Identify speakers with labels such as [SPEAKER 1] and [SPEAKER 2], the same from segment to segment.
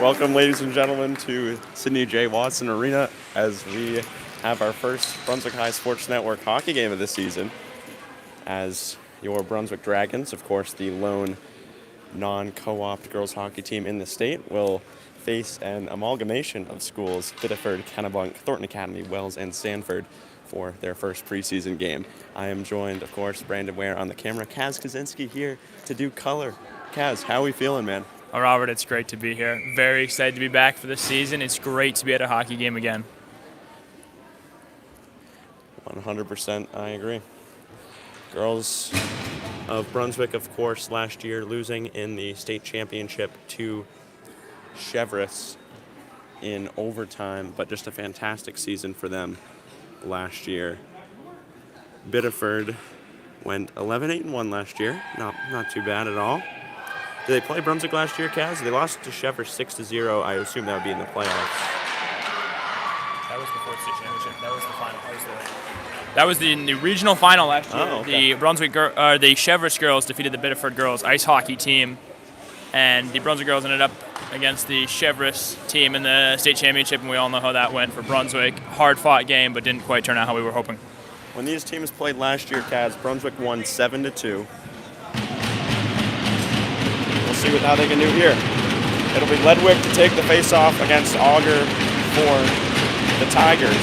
[SPEAKER 1] Welcome, ladies and gentlemen, to Sidney J. Watson Arena as we have our first Brunswick High Sports Network hockey game of the season. As your Brunswick Dragons, of course, the lone non-co-op girls hockey team in the state, will face an amalgamation of schools, Biddeford, Kennebunk, Thornton Academy, Wells, and Sanford, for their first preseason game. I am joined, of course, Brandon Ware on the camera, Kosinski here to do color. Kaz, how are we feeling, man?
[SPEAKER 2] Oh, Robert, it's great to be here. Very excited to be back for this season. It's great to be at a hockey game again.
[SPEAKER 1] 100%, I agree. Girls of Brunswick, of course, last year losing in the state championship to Cheverus in overtime, but just a fantastic season for them last year. Biddeford went 11-8-1 last year. Not too bad at all. Did they play Brunswick last year, Kaz? They lost to Cheverus 6-0. I assume that would be in the playoffs.
[SPEAKER 2] That was before the state championship. That was the final. That was the regional final last year.
[SPEAKER 1] Oh, okay.
[SPEAKER 2] The Cheverus girls defeated the Biddeford girls ice hockey team, and the Brunswick girls ended up against the Cheverus team in the state championship, and we all know how that went for Brunswick. Hard-fought game, but didn't quite turn out how we were hoping.
[SPEAKER 1] When these teams played last year, Kaz, Brunswick won 7-2. We'll see how they can do here. It'll be Ledwick to take the face-off against Augur for the Tigers.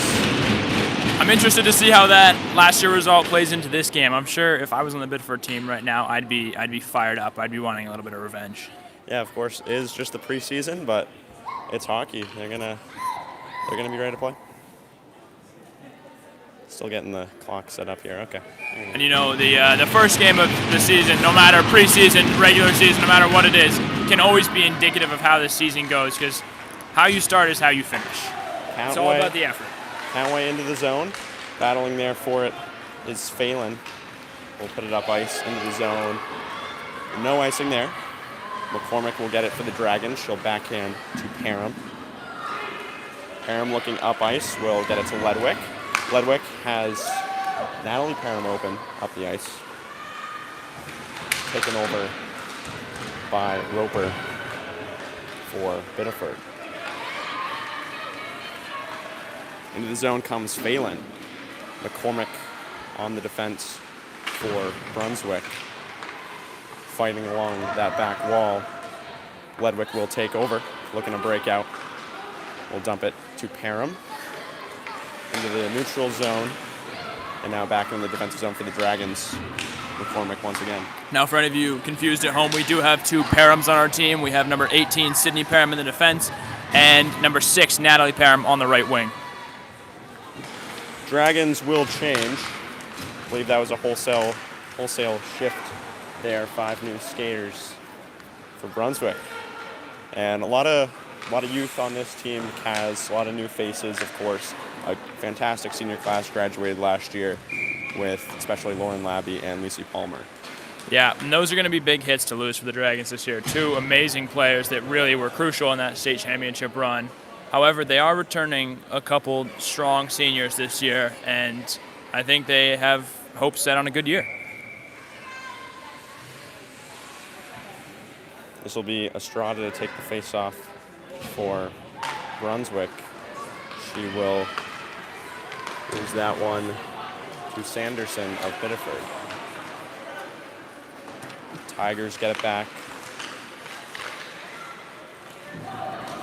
[SPEAKER 2] I'm interested to see how that last year result plays into this game. I'm sure if I was on the Biddeford team right now, I'd be fired up. I'd be wanting a little bit of revenge.
[SPEAKER 1] Yeah, of course, it is just the preseason, but it's hockey. They're gonna be ready to play. Still getting the clock set up here. Okay.
[SPEAKER 2] And you know, the first game of the season, no matter preseason, regular season, no matter what it is, can always be indicative of how the season goes, because how you start is how you finish. It's all about the effort.
[SPEAKER 1] Countway into the zone. Battling there for it is Phelan. We'll put it up ice into the zone. No icing there. McCormick will get it for the Dragons. She'll backhand to Parham. Parham looking up ice will get it to Ledwick. Ledwick has Natalie Parham open up the ice. Taken over by Roper for Biddeford. Into the zone comes Phelan. McCormick on the defense for Brunswick. Fighting along that back wall. Ledwick will take over, looking to break out. We'll dump it to Parham. Into the neutral zone. And now back in the defensive zone for the Dragons. McCormick once again.
[SPEAKER 2] Now, for any of you confused at home, we do have 2 Parhams on our team. We have number 18, Sydney Parham, in the defense, and number 6, Natalie Parham, on the right wing.
[SPEAKER 1] Dragons will change. I believe that was a wholesale shift there. 5 new skaters for Brunswick. And a lot of youth on this team. Kaz, a lot of new faces, of course. A fantastic senior class graduated last year with especially Lauren Labby and Lucy Palmer.
[SPEAKER 2] Yeah, and those are going to be big hits to lose for the Dragons this year. 2 amazing players that really were crucial in that state championship run. However, they are returning a couple strong seniors this year, and I think they have hopes set on a good year.
[SPEAKER 1] This will be Estrada to take the face-off for Brunswick. She will lose that one to Sanderson of Biddeford. Tigers get it back.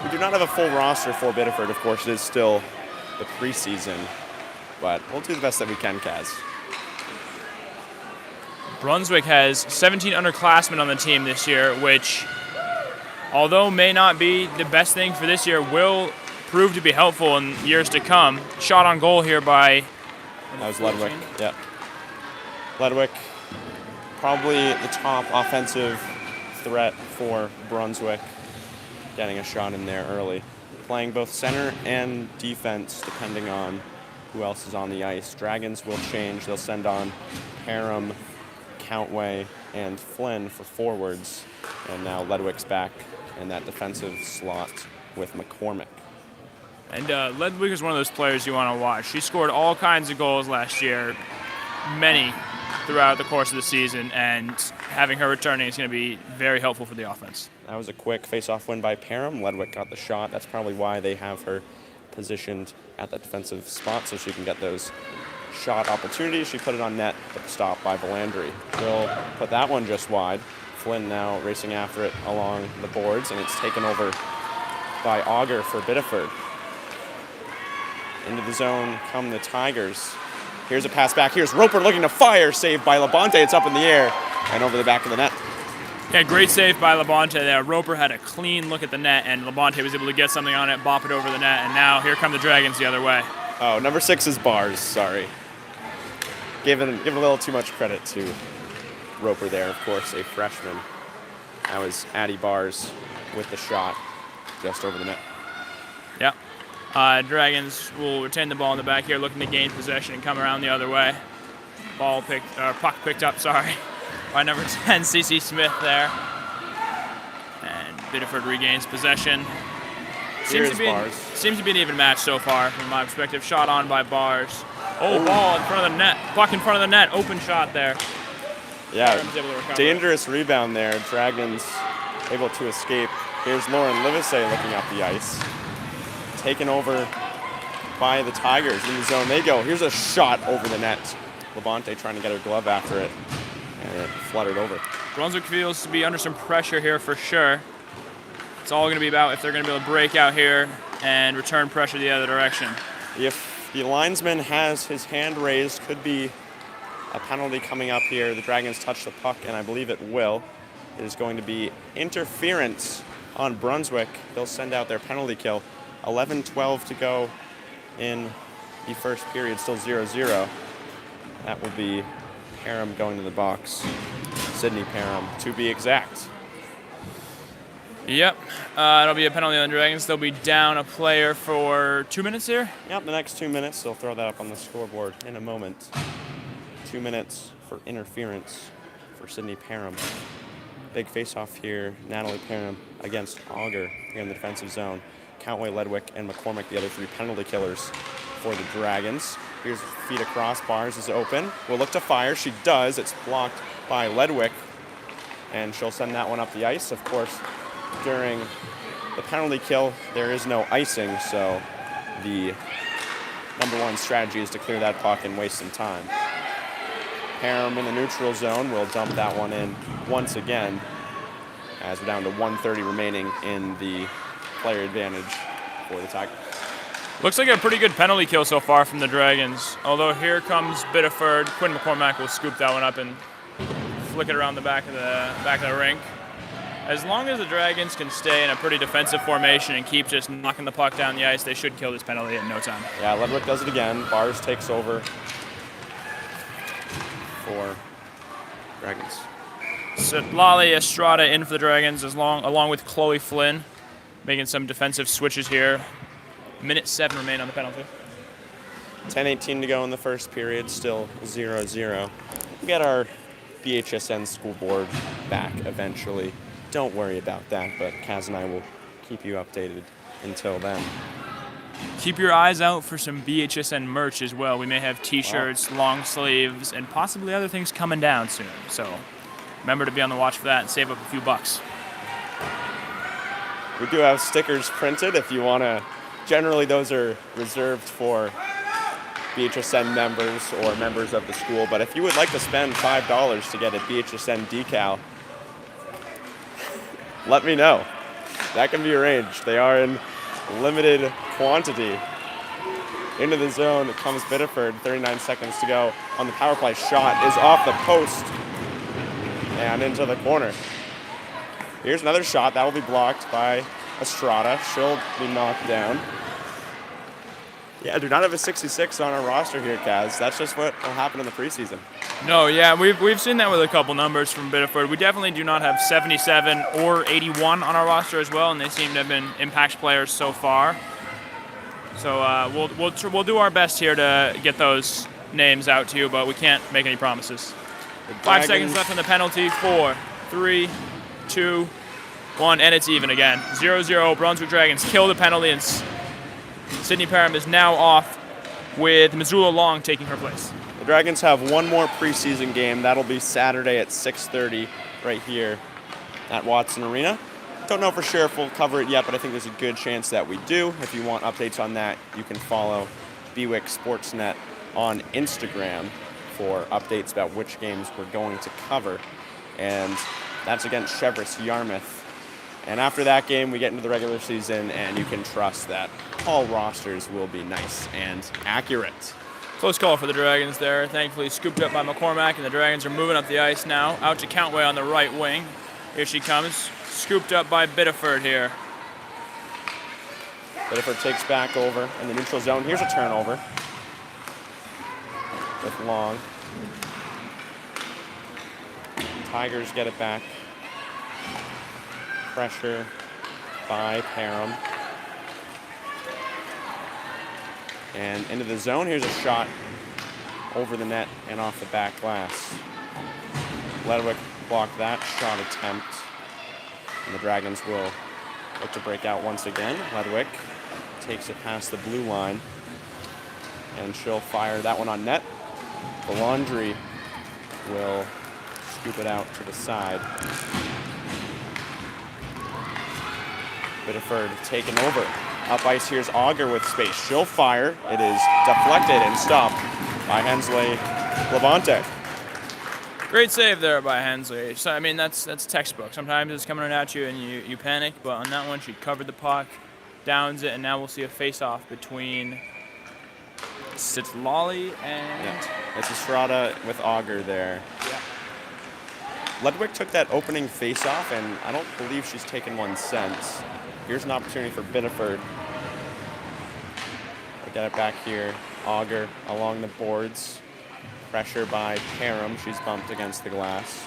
[SPEAKER 1] We do not have a full roster for Biddeford. Of course, it is still the preseason, but we'll do the best that we can, Kaz.
[SPEAKER 2] Brunswick has 17 underclassmen on the team this year, which, although may not be the best thing for this year, will prove to be helpful in years to come. Shot on goal here by...
[SPEAKER 1] That was Ledwick, yeah. Ledwick, probably the top offensive threat for Brunswick, getting a shot in there early. Playing both center and defense, depending on who else is on the ice. Dragons will change. They'll send on Parham, Countway, and Flynn for forwards. And now Ledwick's back in that defensive slot with McCormick.
[SPEAKER 2] And Ledwick is one of those players you want to watch. She scored all kinds of goals last year, many throughout the course of the season, and having her returning is going to be very helpful for the offense.
[SPEAKER 1] That was a quick face-off win by Parham. Ledwick got the shot. That's probably why they have her positioned at that defensive spot, so she can get those shot opportunities. She put it on net, but stopped by Valandry. She'll put that one just wide. Flynn now racing after it along the boards, and it's taken over by Auger for Biddeford. Into the zone come the Tigers. Here's a pass back. Here's Roper looking to fire. Saved by Labonte. It's up in the air and over the back of the net.
[SPEAKER 2] Yeah, great save by Labonte there. Roper had a clean look at the net, and Labonte was able to get something on it, bop it over the net, and now here come the Dragons the other way.
[SPEAKER 1] Oh, number 6 is Bars. Sorry. Give a little too much credit to Roper there, of course, a freshman. That was Addie Bars with the shot just over the net.
[SPEAKER 2] Yeah. Dragons will retain the ball in the back here, looking to gain possession and come around the other way. Puck picked up, by number 10, CC Smith there. And Biddeford regains possession. Seems to be an even match so far, from my perspective. Shot on by Bars. Ball in front of the net. Puck in front of the net. Open shot there.
[SPEAKER 1] Yeah, dangerous rebound there. Dragons able to escape. Here's Lauren Livesey looking up the ice. Taken over by the Tigers. In the zone they go. Here's a shot over the net. Labonte trying to get her glove after it, and it fluttered over.
[SPEAKER 2] Brunswick feels to be under some pressure here for sure. It's all going to be about if they're going to be able to break out here and return pressure the other direction.
[SPEAKER 1] If the linesman has his hand raised, could be a penalty coming up here. The Dragons touch the puck, and I believe it will. It is going to be interference on Brunswick. They'll send out their penalty kill. 11-12 to go in the first period, still 0-0. That will be Parham going to the box. Sydney Parham, to be exact.
[SPEAKER 2] Yep, it'll be a penalty on the Dragons. They'll be down a player for 2 minutes here.
[SPEAKER 1] Yep, the next 2 minutes. They'll throw that up on the scoreboard in a moment. 2 minutes for interference for Sydney Parham. Big face-off here. Natalie Parham against Auger here in the defensive zone. Countway, Ledwick, and McCormick, the other 3 penalty killers for the Dragons. Here's feet across. Bars is open. Will look to fire. She does. It's blocked by Ledwick, and she'll send that one up the ice. Of course, during the penalty kill, there is no icing, so the number 1 strategy is to clear that puck and waste some time. Parham in the neutral zone will dump that one in once again, as we're down to 1:30 remaining in the player advantage for the Tigers.
[SPEAKER 2] Looks like a pretty good penalty kill so far from the Dragons. Although here comes Biddeford. Quinn McCormack will scoop that one up and flick it around the back of the rink. As long as the Dragons can stay in a pretty defensive formation and keep just knocking the puck down the ice, they should kill this penalty in no time.
[SPEAKER 1] Yeah, Ledwick does it again. Bars takes over for Dragons.
[SPEAKER 2] So Lali Estrada in for the Dragons along with Chloe Flynn, making some defensive switches here. Minute 7 remain on the penalty.
[SPEAKER 1] 10:18 to go in the first period, still 0-0. We got our BHSN school board back eventually. Don't worry about that, but Kaz and I will keep you updated until then.
[SPEAKER 2] Keep your eyes out for some BHSN merch as well. We may have t-shirts, long sleeves, and possibly other things coming down soon. So remember to be on the watch for that and save up a few bucks.
[SPEAKER 1] We do have stickers printed if you want to. Generally, those are reserved for BHSN members or members of the school, but if you would like to spend $5 to get a BHSN decal, let me know. That can be arranged. They are in limited quantity. Into the zone comes Biddeford, 39 seconds to go on the power play. Shot is off the post and into the corner. Here's another shot that will be blocked by Estrada. She'll be knocked down. Yeah, do not have a 66 on our roster here, Kaz. That's just what will happen in the preseason.
[SPEAKER 2] No, yeah, we've seen that with a couple numbers from Biddeford. We definitely do not have 77 or 81 on our roster as well, and they seem to have been impact players so far. So we'll do our best here to get those names out to you, but we can't make any promises. 5 seconds left on the penalty. 4, 3, 2, 1, and it's even again. 0-0. Brunswick Dragons kill the penalty, and Sydney Parham is now off with Missoula Long taking her place.
[SPEAKER 1] The Dragons have one more preseason game. That'll be Saturday at 6:30 right here at Watson Arena. Don't know for sure if we'll cover it yet, but I think there's a good chance that we do. If you want updates on that, you can follow BWIC Sportsnet on Instagram for updates about which games we're going to cover. And that's against Cheverus Yarmouth. And after that game, we get into the regular season, and you can trust that all rosters will be nice and accurate.
[SPEAKER 2] Close call for the Dragons there. Thankfully scooped up by McCormack, and the Dragons are moving up the ice now. Out to Countway on the right wing. Here she comes. Scooped up by Biddeford here.
[SPEAKER 1] Biddeford takes back over in the neutral zone. Here's a turnover with Long. Tigers get it back. Pressure by Parham. And into the zone. Here's a shot over the net and off the back glass. Ledwick blocked that shot attempt. And the Dragons will look to break out once again. Ledwick takes it past the blue line. And she'll fire that one on net. The Laundry will scoop it out to the side. Biddeford taken over. Up ice, here's Auger with space. She'll fire. It is deflected and stopped by Hensley Levante.
[SPEAKER 2] Great save there by Hensley. So, I mean, that's textbook. Sometimes it's coming at you and you panic, but on that one, she covered the puck, downs it, and now we'll see a face-off between Sitlali and...
[SPEAKER 1] Yeah. It's Estrada with Auger there.
[SPEAKER 2] Yeah.
[SPEAKER 1] Ledwick took that opening face-off, and I don't believe she's taken one since. Here's an opportunity for Biddeford. They get it back here. Auger along the boards. Pressure by Parham. She's bumped against the glass.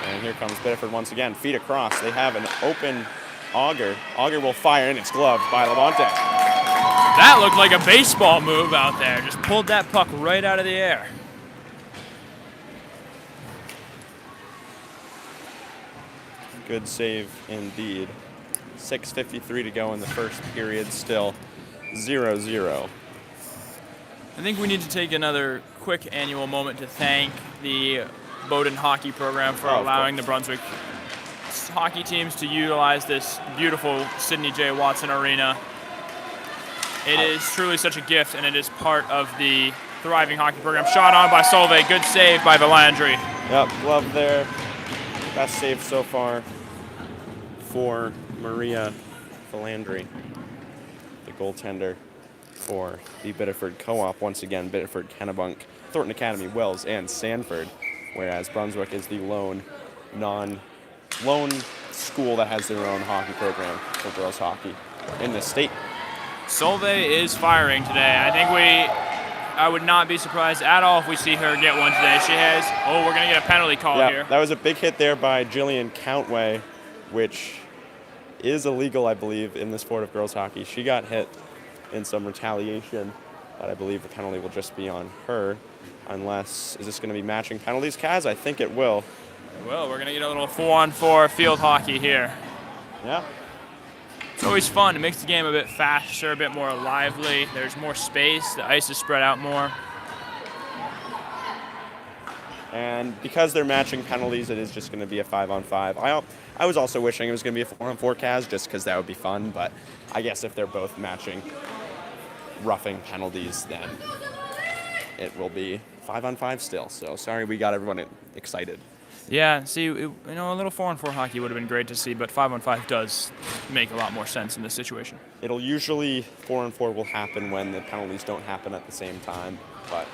[SPEAKER 1] And here comes Biddeford once again. Feet across. They have an open Auger. Auger will fire, and it's gloved by Levante.
[SPEAKER 2] That looked like a baseball move out there. Just pulled that puck right out of the air.
[SPEAKER 1] Good save indeed. 6:53 to go in the first period, still 0-0.
[SPEAKER 2] I think we need to take another quick annual moment to thank the Bowden hockey program for allowing the Brunswick hockey teams to utilize this beautiful Sidney J. Watson Arena. It is truly such a gift, and it is part of the thriving hockey program. Shot on by Solveig. Good save by Valandry.
[SPEAKER 1] Yep, glove there. Best save so far for Maria Philandry, the goaltender for the Biddeford Co-op. Once again, Biddeford, Kennebunk, Thornton Academy, Wells, and Sanford, whereas Brunswick is the lone school that has their own hockey program for girls hockey in the state.
[SPEAKER 2] Solveig is firing today. I would not be surprised at all if we see her get one today. She has, we're going to get a penalty call here.
[SPEAKER 1] That was a big hit there by Jillian Countway, which is illegal, I believe, in the sport of girls hockey. She got hit in some retaliation, but I believe the penalty will just be on her, unless, is this going to be matching penalties, Kaz? I think it will.
[SPEAKER 2] Well, we're going to get a little 4-on-4 field hockey here.
[SPEAKER 1] Yeah.
[SPEAKER 2] It's always fun. It makes the game a bit faster, a bit more lively. There's more space. The ice is spread out more.
[SPEAKER 1] And because they're matching penalties, it is just going to be a 5-on-5. I was also wishing it was going to be a 4-on-4, Kaz, just because that would be fun. But I guess if they're both matching roughing penalties, then it will be 5-on-5 still. So sorry we got everyone excited.
[SPEAKER 2] Yeah, see, a little 4-on-4 hockey would have been great to see, but 5-on-5 does make a lot more sense in this situation.
[SPEAKER 1] It'll usually 4-on-4 will happen when the penalties don't happen at the same time, but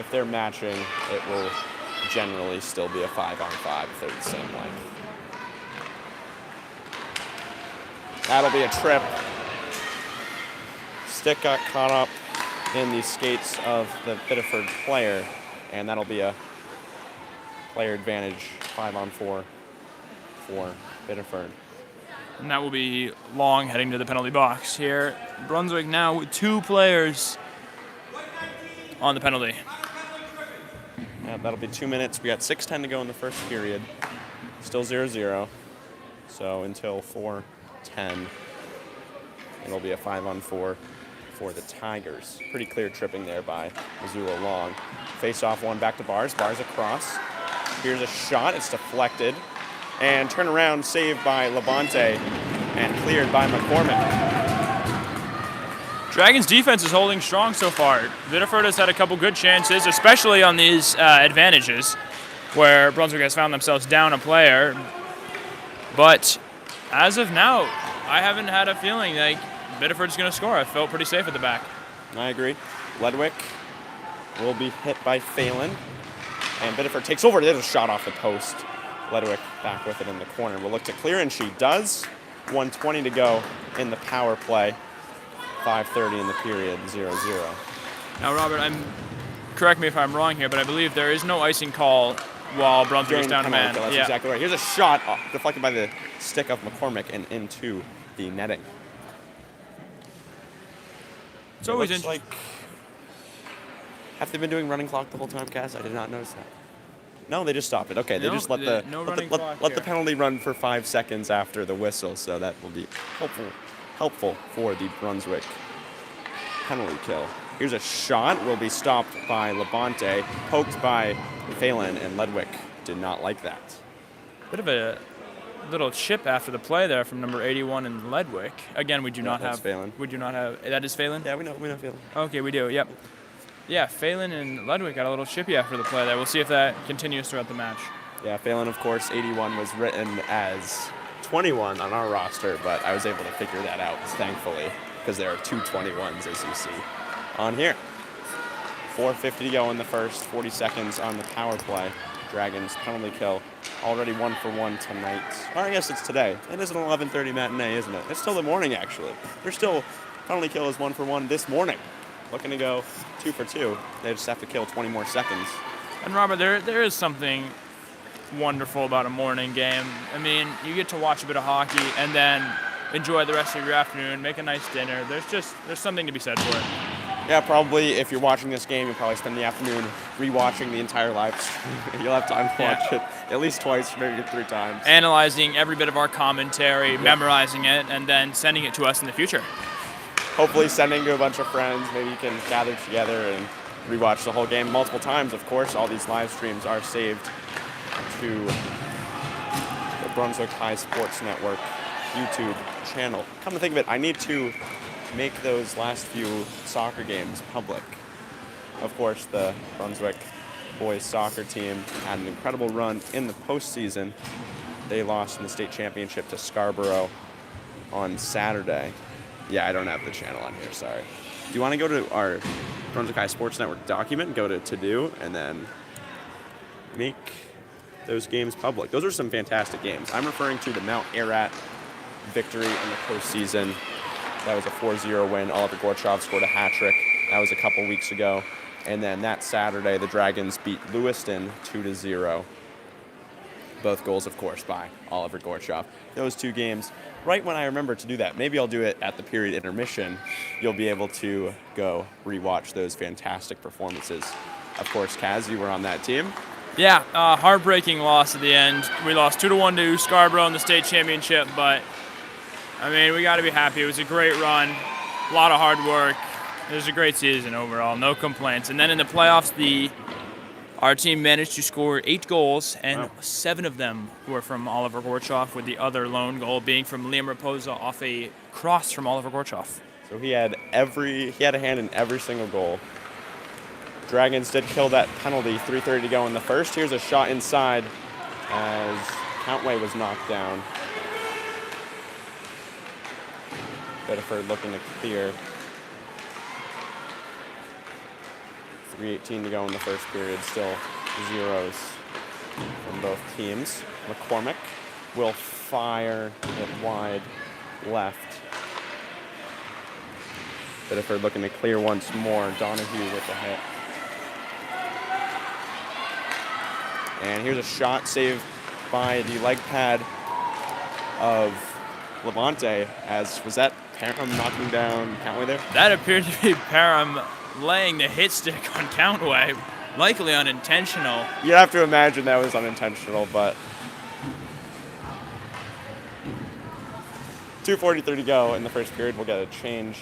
[SPEAKER 1] if they're matching, it will generally still be a 5-on-5 if they're the same length. That'll be a trip. Stick got caught up in the skates of the Biddeford player, and that'll be a player advantage 5-on-4 for Biddeford.
[SPEAKER 2] And that will be Long heading to the penalty box here. Brunswick now with 2 players on the penalty.
[SPEAKER 1] Yeah, that'll be 2 minutes. We got 6:10 to go in the first period. Still 0-0. So until 4:10, it'll be a 5-on-4 for the Tigers. Pretty clear tripping there by Missoula Long. Face off one back to Bars. Bars across. Here's a shot. It's deflected. And turnaround saved by Labonte and cleared by McCormick.
[SPEAKER 2] Dragons' defense is holding strong so far. Biddeford has had a couple good chances, especially on these advantages, where Brunswick has found themselves down a player. But as of now, I haven't had a feeling like Biddeford's going to score. I felt pretty safe at the back.
[SPEAKER 1] I agree. Ledwick will be hit by Phelan. And Biddeford takes over. There's a shot off the post. Ledwick back with it in the corner. We'll look to clear, and she does. 1:20 to go in the power play. 5:30 in the period, 0-0.
[SPEAKER 2] Now, Robert, correct me if I'm wrong here, but I believe there is no icing call while Brunswick is down a man.
[SPEAKER 1] That's exactly right. Here's a shot deflected by the stick of McCormick and into the netting.
[SPEAKER 2] It's always interesting.
[SPEAKER 1] Have they been doing running clock the whole time, Cass? I did not notice that. No, they just stopped it. Okay, they just let the penalty run for 5 seconds after the whistle, so that will be helpful for the Brunswick penalty kill. Here's a shot. Will be stopped by Labonte, poked by Phelan, and Ledwick did not like that.
[SPEAKER 2] Bit of a little chip after the play there from number 81 in Ledwick. Again, we do not have
[SPEAKER 1] Phelan.
[SPEAKER 2] We do not have. That is Phelan?
[SPEAKER 1] Yeah, we know Phelan.
[SPEAKER 2] Okay, we do. Yep. Yeah, Phelan and Ledwick got a little chippy after the play there. We'll see if that continues throughout the match.
[SPEAKER 1] Yeah, Phelan, of course, 81 was written as 21 on our roster, but I was able to figure that out, thankfully, because there are 2 21s, as you see on here. 4:50 to go in the first, 40 seconds on the power play. Dragons penalty kill, already 1-for-1 tonight. Or I guess it's today. It is an 11:30 matinee, isn't it? It's still the morning, actually. There's still penalty kill is 1-for-1 this morning. Looking to go 2-for-2. They just have to kill 20 more seconds.
[SPEAKER 2] And Robert, there is something wonderful about a morning game. I mean, you get to watch a bit of hockey and then enjoy the rest of your afternoon, make a nice dinner. There's something to be said for it.
[SPEAKER 1] Yeah, probably if you're watching this game, you'll probably spend the afternoon rewatching the entire live stream. You'll have time to watch it at least twice, maybe 3 times.
[SPEAKER 2] Analyzing every bit of our commentary, memorizing it, and then sending it to us in the future.
[SPEAKER 1] Hopefully sending to a bunch of friends. Maybe you can gather together and rewatch the whole game multiple times. Of course, all these live streams are saved to the Brunswick High Sports Network YouTube channel. Come to think of it, I need to make those last few soccer games public. Of course, the Brunswick boys soccer team had an incredible run in the postseason. They lost in the state championship to Scarborough on Saturday. Yeah, I don't have the channel on here, sorry. Do you want to go to our Brunswick High Sports Network document, go to do, and then make those games public? Those are some fantastic games. I'm referring to the Mount Ararat victory in the postseason. That was a 4-0 win. Oliver Gorchov scored a hat trick. That was a couple weeks ago. And then that Saturday, the Dragons beat Lewiston 2-0. Both goals, of course, by Oliver Gorchov. Those two games, right when I remember to do that, maybe I'll do it at the period intermission, you'll be able to go rewatch those fantastic performances. Of course, Kaz, you were on that team.
[SPEAKER 2] Yeah, heartbreaking loss at the end. We lost 2-1 to Scarborough in the state championship, but, I mean, we got to be happy. It was a great run, a lot of hard work. It was a great season overall, no complaints. And then in the playoffs, our team managed to score 8 goals, and 7 of them were from Oliver Gorchov, with the other lone goal being from Liam Raposa off a cross from Oliver Gorchov.
[SPEAKER 1] So he had a hand in every single goal. Dragons did kill that penalty, 3:30 to go in the first. Here's a shot inside as Countway was knocked down. Biddeford looking to clear. 3:18 to go in the first period, still zeros from both teams. McCormick will fire it wide left. Biddeford looking to clear once more. Donahue with the hit. And here's a shot saved by the leg pad of Levante, was that Parham knocking down Countway there?
[SPEAKER 2] That appeared to be Parham laying the hit stick on Countway, likely unintentional.
[SPEAKER 1] You'd have to imagine that was unintentional, but 2:43 to go in the first period. We'll get a change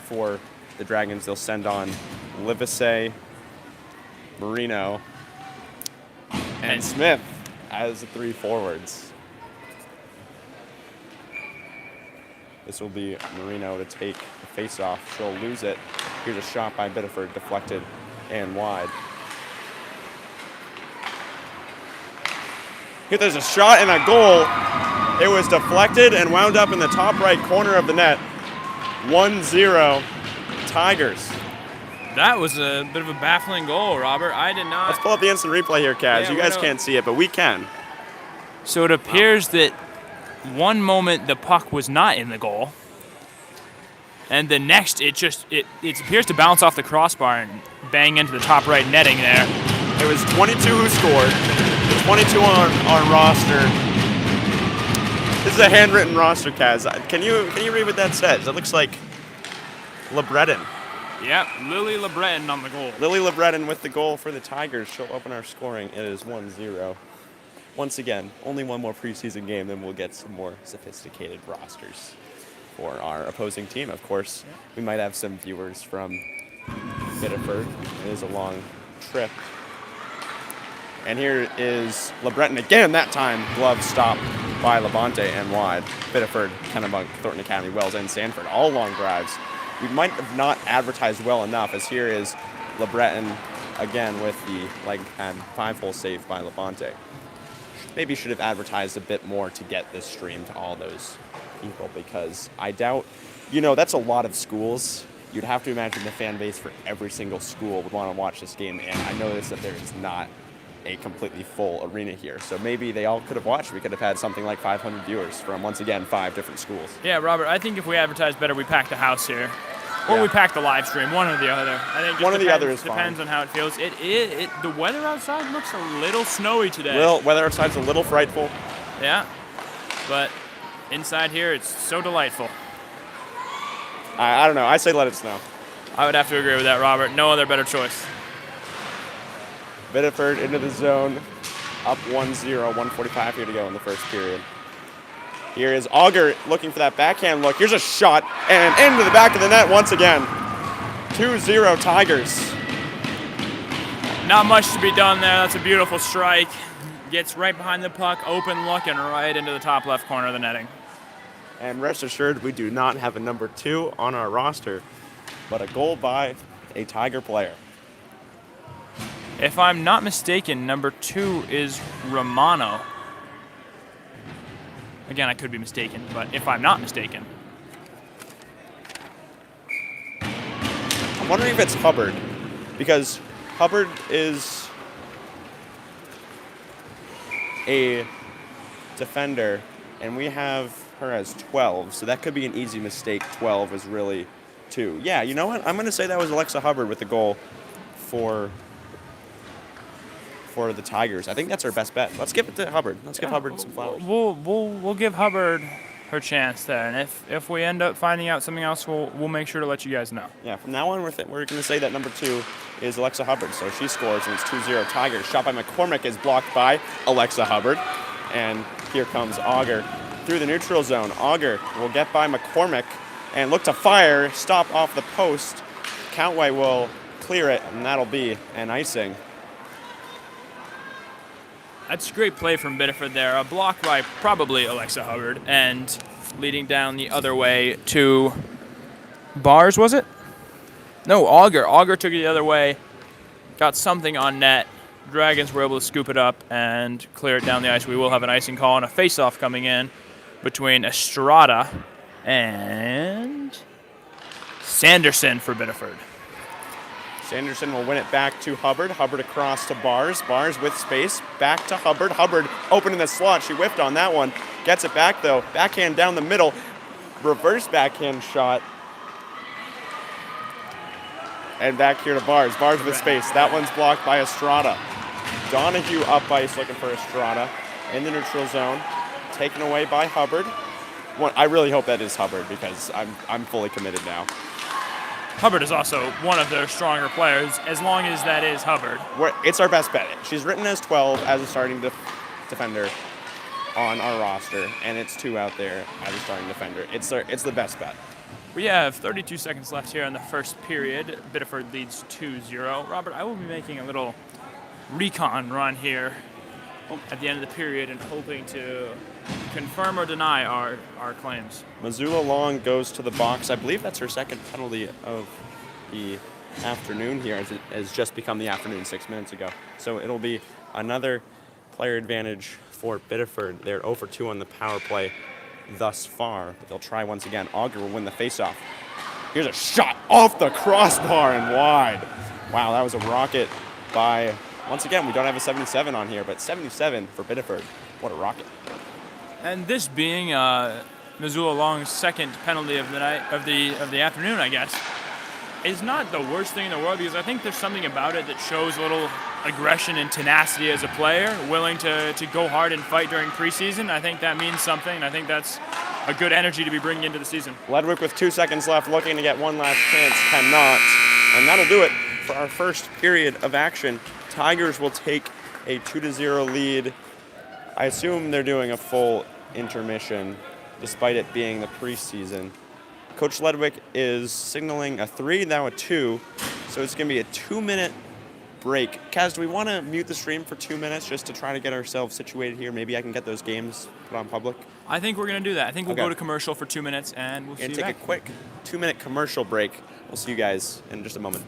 [SPEAKER 1] for the Dragons. They'll send on Livesey, Marino, and Smith as the 3 forwards. This will be Marino to take the face-off. She'll lose it. Here's a shot by Biddeford, deflected and wide. Here there's a shot and a goal. It was deflected and wound up in the top right corner of the net. 1-0 Tigers.
[SPEAKER 2] That was a bit of a baffling goal, Robert. I did not...
[SPEAKER 1] Let's pull up the instant replay here, Kaz.
[SPEAKER 2] Yeah,
[SPEAKER 1] you guys can't see it, but we can.
[SPEAKER 2] So it appears that one moment the puck was not in the goal, and the next it appears to bounce off the crossbar and bang into the top right netting there.
[SPEAKER 1] It was 22 who scored. The 22 on our roster. This is a handwritten roster, Kaz. Can you read what that says? It looks like LeBreton.
[SPEAKER 2] Yep, Lily LeBreton on the goal.
[SPEAKER 1] Lily LeBreton with the goal for the Tigers. She'll open our scoring. It is 1-0. Once again, only one more preseason game, then we'll get some more sophisticated rosters for our opposing team. Of course, we might have some viewers from Biddeford. It is a long trip. And here is LeBreton again, that time glove stop by Levante and wide. Biddeford, Kennebunk, Thornton Academy, Wells, and Sanford, all long drives. We might have not advertised well enough, as here is LeBreton again with the leg pad 5-hole save by Levante. Maybe should have advertised a bit more to get this stream to all those people, because I doubt, that's a lot of schools. You'd have to imagine the fan base for every single school would want to watch this game, and I noticed that there is not a completely full arena here. So maybe they all could have watched. We could have had something like 500 viewers from, once again, 5 different schools.
[SPEAKER 2] Yeah, Robert, I think if we advertise better, we pack the house here. Or we pack the live stream, one or the other. I think
[SPEAKER 1] one or the other is
[SPEAKER 2] depends
[SPEAKER 1] fine.
[SPEAKER 2] on how it feels. The weather outside looks a little snowy today.
[SPEAKER 1] Well, weather outside's a little frightful.
[SPEAKER 2] Yeah, but inside here, it's so delightful.
[SPEAKER 1] I don't know. I say let it snow.
[SPEAKER 2] I would have to agree with that, Robert. No other better choice.
[SPEAKER 1] Biddeford into the zone, up 1-0, 1:45 here to go in the first period. Here is Auger looking for that backhand look. Here's a shot, and into the back of the net once again. 2-0 Tigers.
[SPEAKER 2] Not much to be done there. That's a beautiful strike. Gets right behind the puck, open look, and right into the top left corner of the netting.
[SPEAKER 1] And rest assured, we do not have a number 2 on our roster, but a goal by a Tiger player.
[SPEAKER 2] If I'm not mistaken, number 2 is Romano. Again, I could be mistaken, but if I'm not mistaken.
[SPEAKER 1] I'm wondering if it's Hubbard, because Hubbard is a defender, and we have her as 12, so that could be an easy mistake. 12 is really 2. Yeah, you know what? I'm going to say that was Alexa Hubbard with the goal for the Tigers. I think that's our best bet. Let's give it to Hubbard. Let's give Hubbard some flowers.
[SPEAKER 2] We'll give Hubbard her chance there, and if we end up finding out something else, we'll make sure to let you guys know.
[SPEAKER 1] Yeah, from now on, we're going to say that number 2 is Alexa Hubbard. So she scores, and it's 2-0 Tigers. Shot by McCormick is blocked by Alexa Hubbard. And here comes Auger through the neutral zone. Auger will get by McCormick and look to fire. Stop off the post. Countway will clear it, and that'll be an icing.
[SPEAKER 2] That's great play from Biddeford there. A block by probably Alexa Hubbard, and leading down the other way to Bars, was it? No, Auger. Auger took it the other way, got something on net. Dragons were able to scoop it up and clear it down the ice. We will have an icing call and a face-off coming in between Estrada and Sanderson for Biddeford.
[SPEAKER 1] Sanderson will win it back to Hubbard. Hubbard across to Bars. Bars with space. Back to Hubbard. Hubbard open in the slot. She whiffed on that one. Gets it back, though. Backhand down the middle. Reverse backhand shot. And back here to Bars. Bars with space. That one's blocked by Estrada. Donahue up ice looking for Estrada. In the neutral zone. Taken away by Hubbard. I really hope that is Hubbard, because I'm fully committed now.
[SPEAKER 2] Hubbard is also one of their stronger players, as long as that is Hubbard.
[SPEAKER 1] It's our best bet. She's written as 12 as a starting defender on our roster, and it's 2 out there as a starting defender. It's the best bet.
[SPEAKER 2] We have 32 seconds left here in the first period. Biddeford leads 2-0. Robert, I will be making a little recon run here at the end of the period and hoping to confirm or deny our claims.
[SPEAKER 1] Missoula Long goes to the box. I believe that's her second penalty of the afternoon here, as it has just become the afternoon 6 minutes ago. So it'll be another player advantage for Biddeford. They're 0 for 2 on the power play thus far, but they'll try once again. Auger will win the faceoff. Here's a shot off the crossbar and wide. Wow, that was a rocket by, once again, we don't have a 77 on here, but 77 for Biddeford. What a rocket.
[SPEAKER 2] And this being Missoula Long's second penalty of the night, of the afternoon, I guess, is not the worst thing in the world, because I think there's something about it that shows a little aggression and tenacity as a player, willing to go hard and fight during preseason. I think that means something. I think that's a good energy to be bringing into the season.
[SPEAKER 1] Ledwick with 2 seconds left, looking to get one last chance, cannot. And that'll do it for our first period of action. Tigers will take a 2-0 lead. I assume they're doing a full intermission, despite it being the preseason. Coach Ledwick is signaling a 3, now a 2, so it's going to be a 2-minute break. Kaz, do we want to mute the stream for 2 minutes just to try to get ourselves situated here? Maybe I can get those games put on public.
[SPEAKER 2] I think we're going to do that. I think we'll go to commercial for 2 minutes, and we'll see you back.
[SPEAKER 1] Take a quick 2-minute commercial break. We'll see you guys in just a moment.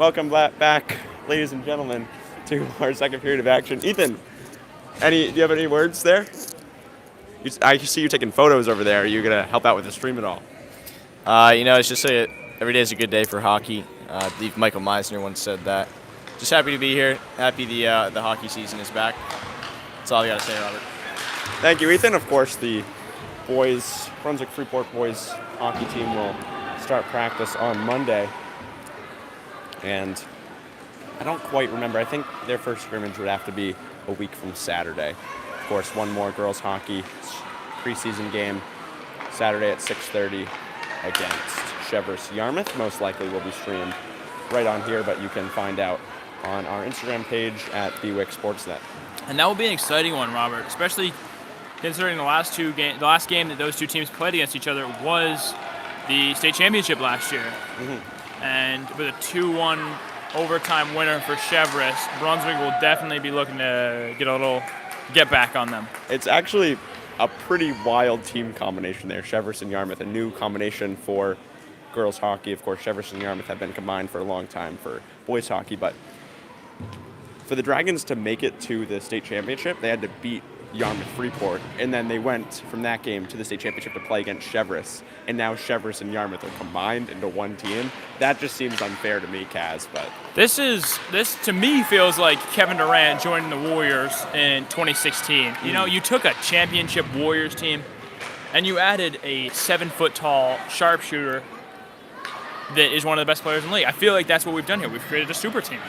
[SPEAKER 1] welcome back, ladies and gentlemen, to our second period of action. Ethan, do you have any words there? I see you taking photos over there. Are you going to help out with the stream at all?
[SPEAKER 3] It's just every day is a good day for hockey. I believe Michael Meisner once said that. Just happy to be here. Happy the hockey season is back. That's all I got to say, Robert.
[SPEAKER 1] Thank you, Ethan. Of course, the Brunswick Freeport boys hockey team will start practice on Monday. And I don't quite remember. I think their first scrimmage would have to be a week from Saturday. Of course, one more girls hockey preseason game Saturday at 6:30 against Cheverus Yarmouth. Most likely will be streamed right on here, but you can find out on our Instagram page at BWIC Sportsnet.
[SPEAKER 2] And that will be an exciting one, Robert, especially considering the last game that those two teams played against each other was the state championship last year. Mm-hmm. And with a 2-1 overtime winner for Cheverus, Brunswick will definitely be looking to get back on them.
[SPEAKER 1] It's actually a pretty wild team combination there, Cheverus and Yarmouth, a new combination for girls hockey. Of course, Cheverus and Yarmouth have been combined for a long time for boys hockey, but for the Dragons to make it to the state championship, they had to beat Yarmouth Freeport, and then they went from that game to the state championship to play against Cheverus, and now Cheverus and Yarmouth are combined into one team. That just seems unfair to me, Kaz, but
[SPEAKER 2] this to me feels like Kevin Durant joining the Warriors in 2016. You know, you took a championship Warriors team and you added a 7-foot-tall sharpshooter that is one of the best players in the league. I feel like that's what we've done here. We've created a super team.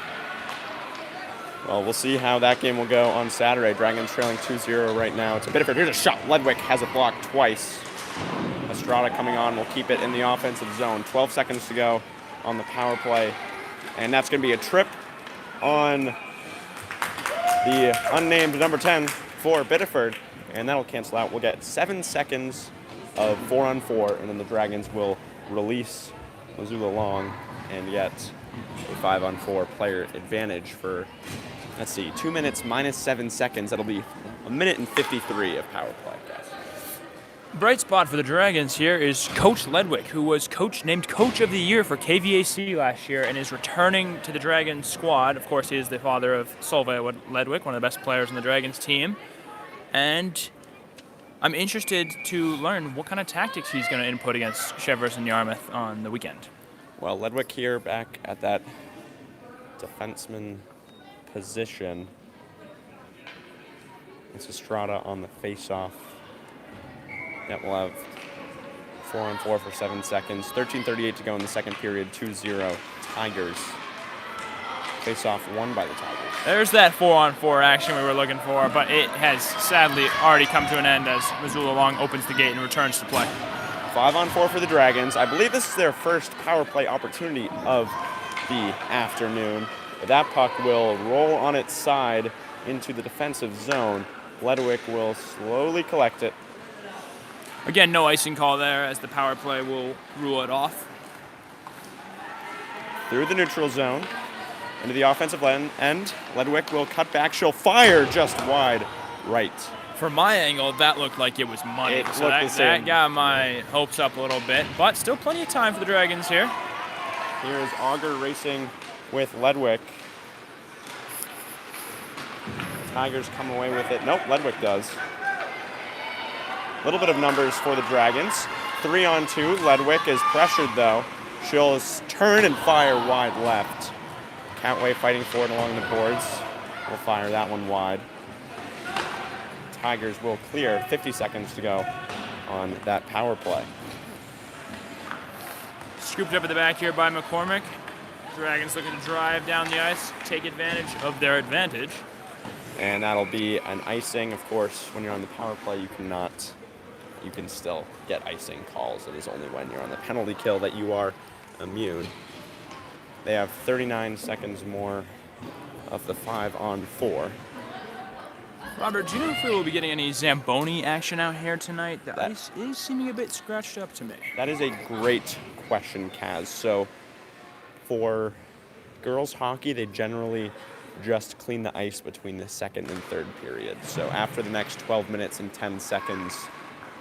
[SPEAKER 1] Well, we'll see how that game will go on Saturday. Dragons trailing 2-0 right now. It's a Biddeford. Here's a shot. Ledwick has it blocked twice. Estrada coming on will keep it in the offensive zone. 12 seconds to go on the power play. And that's going to be a trip on the unnamed number 10 for Biddeford. And that'll cancel out. We'll get 7 seconds of 4-on-4, and then the Dragons will release Missoula Long and get a 5-on-4 player advantage for, 2 minutes minus 7 seconds. That'll be a minute and 53 of power play, guys.
[SPEAKER 2] Bright spot for the Dragons here is Coach Ledwick, who was named Coach of the Year for KVAC last year and is returning to the Dragons squad. Of course, he is the father of Solveig Ledwick, one of the best players on the Dragons team. And I'm interested to learn what kind of tactics he's going to input against Cheverus and Yarmouth on the weekend.
[SPEAKER 1] Well, Ledwick here back at that defenseman position. It's Estrada on the face-off. Yep, we'll have 4-on-4 for 7 seconds. 13:38 to go in the second period. 2-0 Tigers. Face-off won by the Tigers.
[SPEAKER 2] There's that 4-on-4 action we were looking for, but it has sadly already come to an end as Missoula Long opens the gate and returns to play.
[SPEAKER 1] 5-on-4 for the Dragons. I believe this is their first power play opportunity of the afternoon. But that puck will roll on its side into the defensive zone. Ledwick will slowly collect it.
[SPEAKER 2] Again, no icing call there as the power play will rule it off.
[SPEAKER 1] Through the neutral zone, into the offensive end. Ledwick will cut back. She'll fire just wide right.
[SPEAKER 2] From my angle, that looked like it was money.
[SPEAKER 1] It looked the same.
[SPEAKER 2] That got my hopes up a little bit, but still plenty of time for the Dragons here.
[SPEAKER 1] Here is Auger racing with Ledwick. Tigers come away with it. Nope, Ledwick does. A little bit of numbers for the Dragons. 3-on-2. Ledwick is pressured, though. She'll turn and fire wide left. Countway fighting for it along the boards. We'll fire that one wide. Tigers will clear. 50 seconds to go on that power play.
[SPEAKER 2] Scooped up at the back here by McCormick. Dragons looking to drive down the ice, take advantage of their advantage.
[SPEAKER 1] And that'll be an icing. Of course, when you're on the power play, you can still get icing calls. It is only when you're on the penalty kill that you are immune. They have 39 seconds more of the 5-on-4.
[SPEAKER 2] Robert, do you know if we will be getting any Zamboni action out here tonight? The ice is seeming a bit scratched up to me.
[SPEAKER 1] That is a great question, Kaz. So for girls hockey, they generally just clean the ice between the second and third period. So after the next 12 minutes and 10 seconds,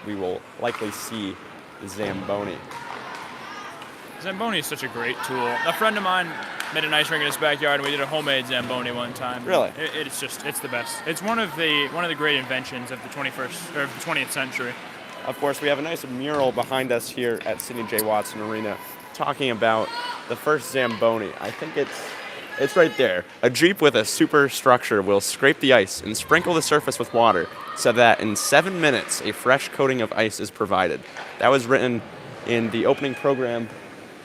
[SPEAKER 1] we will likely see the Zamboni.
[SPEAKER 2] Zamboni is such a great tool. A friend of mine made an ice rink in his backyard, and we did a homemade Zamboni one time.
[SPEAKER 1] Really?
[SPEAKER 2] It's the best. It's one of the great inventions of the 21st or the 20th century.
[SPEAKER 1] Of course, we have a nice mural behind us here at Sidney J. Watson Arena talking about the first Zamboni. I think it's right there. A Jeep with a superstructure will scrape the ice and sprinkle the surface with water so that in 7 minutes a fresh coating of ice is provided. That was written in the opening program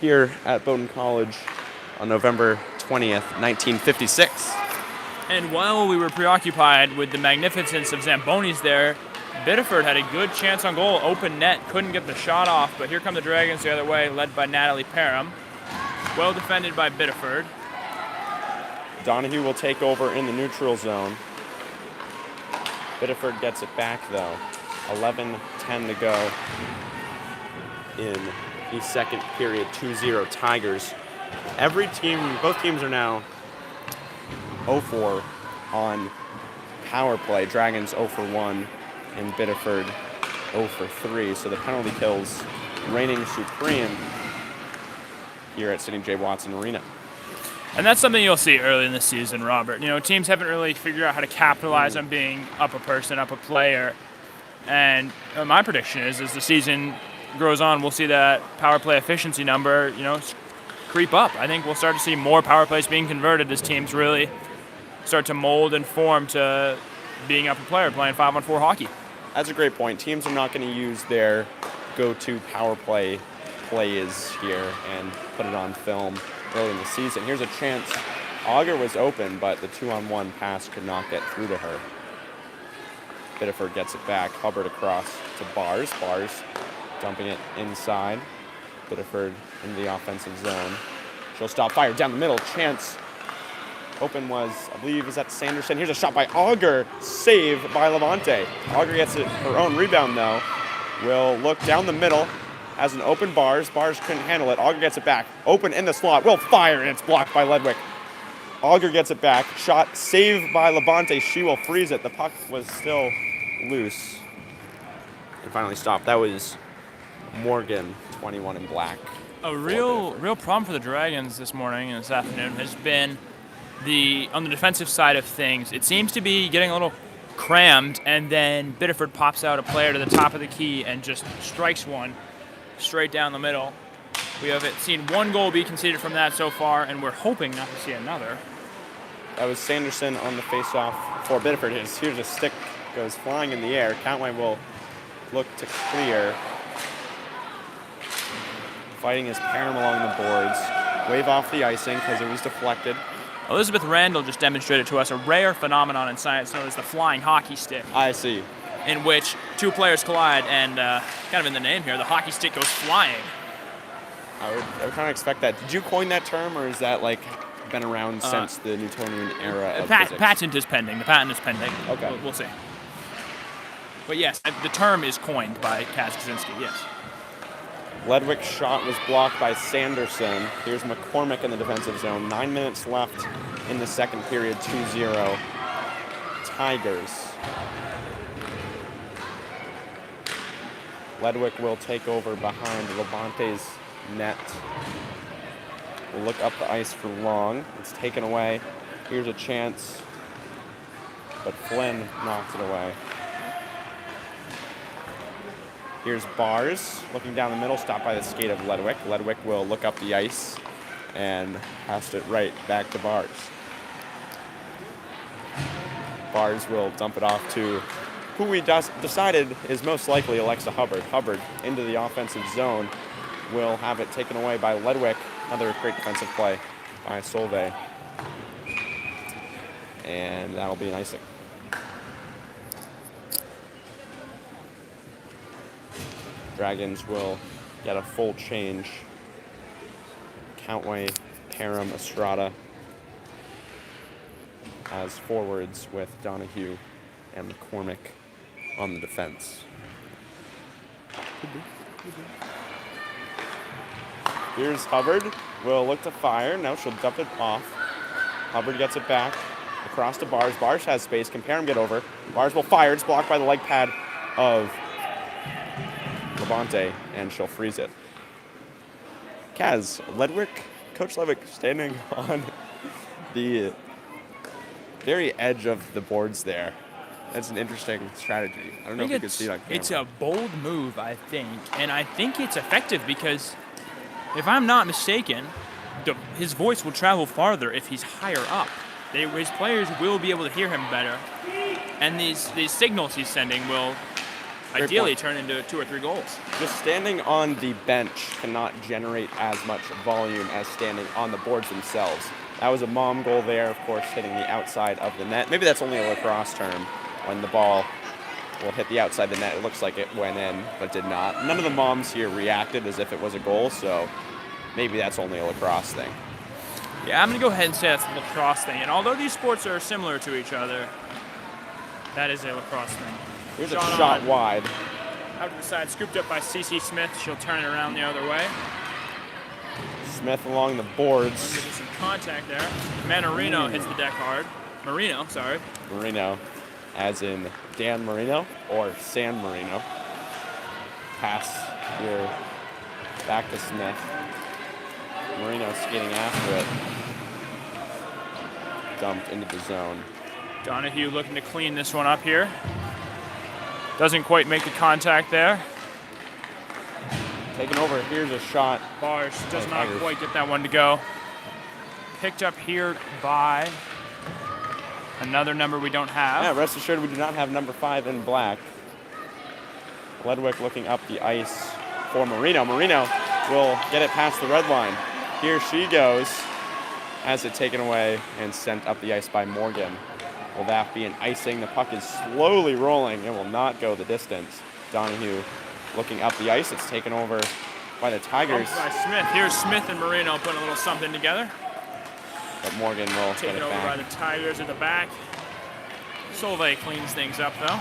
[SPEAKER 1] here at Bowdoin College on November 20th, 1956.
[SPEAKER 2] And while we were preoccupied with the magnificence of Zambonis there, Biddeford had a good chance on goal, open net, couldn't get the shot off, but here come the Dragons the other way, led by Natalie Parham. Well defended by Biddeford.
[SPEAKER 1] Donahue will take over in the neutral zone. Biddeford gets it back though. 11:10 to go in the second period, 2-0 Tigers. Both teams are now 0-4 on power play. Dragons 0-1 and Biddeford 0-3. So the penalty kills reigning supreme here at Sidney J. Watson Arena.
[SPEAKER 2] And that's something you'll see early in the season, Robert. You know, teams haven't really figured out how to capitalize on being up a person, up a player. And my prediction is, as the season grows on, we'll see that power play efficiency number, creep up. I think we'll start to see more power plays being converted as teams really start to mold and form to being up a player, playing 5-on-4 hockey.
[SPEAKER 1] That's a great point. Teams are not going to use their go-to power play plays here and put it on film early in the season. Here's a chance. Auger was open, but the 2-on-1 pass could not get through to her. Biddeford gets it back. Hubbard across to Bars. Bars dumping it inside. Biddeford in the offensive zone. She'll stop fire down the middle. Chance. Open was, I believe, is that Sanderson? Here's a shot by Auger. Save by Levante. Auger gets it her own rebound, though. Will look down the middle. Has an open Bars. Bars couldn't handle it. Auger gets it back. Open in the slot. Will fire, and it's blocked by Ledwick. Auger gets it back. Shot saved by Levante. She will freeze it. The puck was still loose. And finally stopped. That was Morgan, 21 in black.
[SPEAKER 2] A real problem for the Dragons this morning and this afternoon has been on the defensive side of things. It seems to be getting a little crammed, and then Biddeford pops out a player to the top of the key and just strikes one straight down the middle. We have seen one goal be conceded from that so far, and we're hoping not to see another.
[SPEAKER 1] That was Sanderson on the face-off for Biddeford. Here's a stick goes flying in the air. Countway will look to clear. Fighting his Parham along the boards. Wave off the icing because it was deflected.
[SPEAKER 2] Elizabeth Randall just demonstrated to us a rare phenomenon in science known as the flying hockey stick.
[SPEAKER 1] I see.
[SPEAKER 2] In which two players collide, and kind of in the name here, the hockey stick goes flying.
[SPEAKER 1] I would kind of expect that. Did you coin that term, or is that been around since the Newtonian era of physics?
[SPEAKER 2] Patent is pending. The patent is pending.
[SPEAKER 1] Okay.
[SPEAKER 2] We'll see. But yes, the term is coined by Kosinski, yes.
[SPEAKER 1] Ledwick's shot was blocked by Sanderson. Here's McCormick in the defensive zone. 9 minutes left in the second period, 2-0 Tigers. Ledwick will take over behind Levante's net. Will look up the ice for long. It's taken away. Here's a chance, but Flynn knocks it away. Here's Bars, looking down the middle, stopped by the skate of Ledwick. Ledwick will look up the ice and pass it right back to Bars. Bars will dump it off to who we decided is most likely Alexa Hubbard. Hubbard into the offensive zone will have it taken away by Ledwick. Another great defensive play by Solveig. And that'll be an icing. Dragons will get a full change. Countway, Parham, Estrada as forwards with Donahue and McCormick on the defense. Here's Hubbard. Will look to fire. Now she'll dump it off. Hubbard gets it back. Across to Bars. Bars has space. Can Parham get over? Bars will fire. It's blocked by the leg pad of Levante, and she'll freeze it. Kaz, Ledwick Coach Levick standing on the very edge of the boards there. That's an interesting strategy. I don't know if you can see it on camera.
[SPEAKER 2] It's a bold move, I think, and I think it's effective because, if I'm not mistaken, his voice will travel farther if he's higher up. His players will be able to hear him better, and these signals he's sending will ideally turn into 2 or 3 goals.
[SPEAKER 1] Just standing on the bench cannot generate as much volume as standing on the boards themselves. That was a mom goal there, of course, hitting the outside of the net. Maybe that's only a lacrosse term when the ball will hit the outside the net. It looks like it went in, but did not. None of the moms here reacted as if it was a goal, so maybe that's only a lacrosse thing.
[SPEAKER 2] Yeah, I'm going to go ahead and say that's a lacrosse thing. And although these sports are similar to each other, that is a lacrosse thing.
[SPEAKER 1] Here's a shot wide.
[SPEAKER 2] Out to the side, scooped up by C.C. Smith. She'll turn it around the other way.
[SPEAKER 1] Smith along the boards.
[SPEAKER 2] There's some contact there. Manarino hits the deck hard. Marino, as in Dan Marino or San Marino. Pass here back to Smith. Marino skating after it. Dumped into the zone. Donahue looking to clean this one up here. Doesn't quite make the contact there.
[SPEAKER 1] Taken over, here's a shot.
[SPEAKER 2] Bars does not quite get that one to go. Picked up here by another number we don't have.
[SPEAKER 1] Yeah, rest assured we do not have number 5 in black. Ledwick looking up the ice for Marino. Marino will get it past the red line. Here she goes. Has it taken away and sent up the ice by Morgan. Will that be an icing? The puck is slowly rolling and will not go the distance. Donahue looking up the ice. It's taken over by the Tigers.
[SPEAKER 2] By Smith. Here's Smith and Marino putting a little something together.
[SPEAKER 1] But Morgan will get it
[SPEAKER 2] over
[SPEAKER 1] back.
[SPEAKER 2] by the Tigers at the back. Solvay cleans things up, though.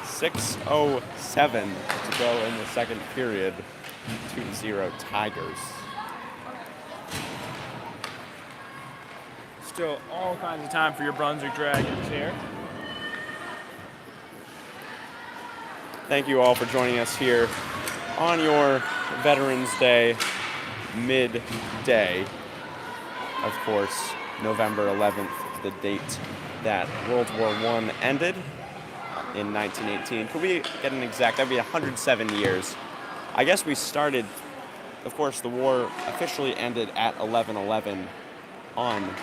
[SPEAKER 1] 6:07 to go in the second period. 2-0 Tigers.
[SPEAKER 2] Still all kinds of time for your Brunswick Dragons here.
[SPEAKER 1] Thank you all for joining us here on your Veterans Day midday. Of course, November 11th, the date that World War I ended in 1918. Could we get an exact? That would be 107 years. I guess we started, of course, the war officially ended at 11:11 on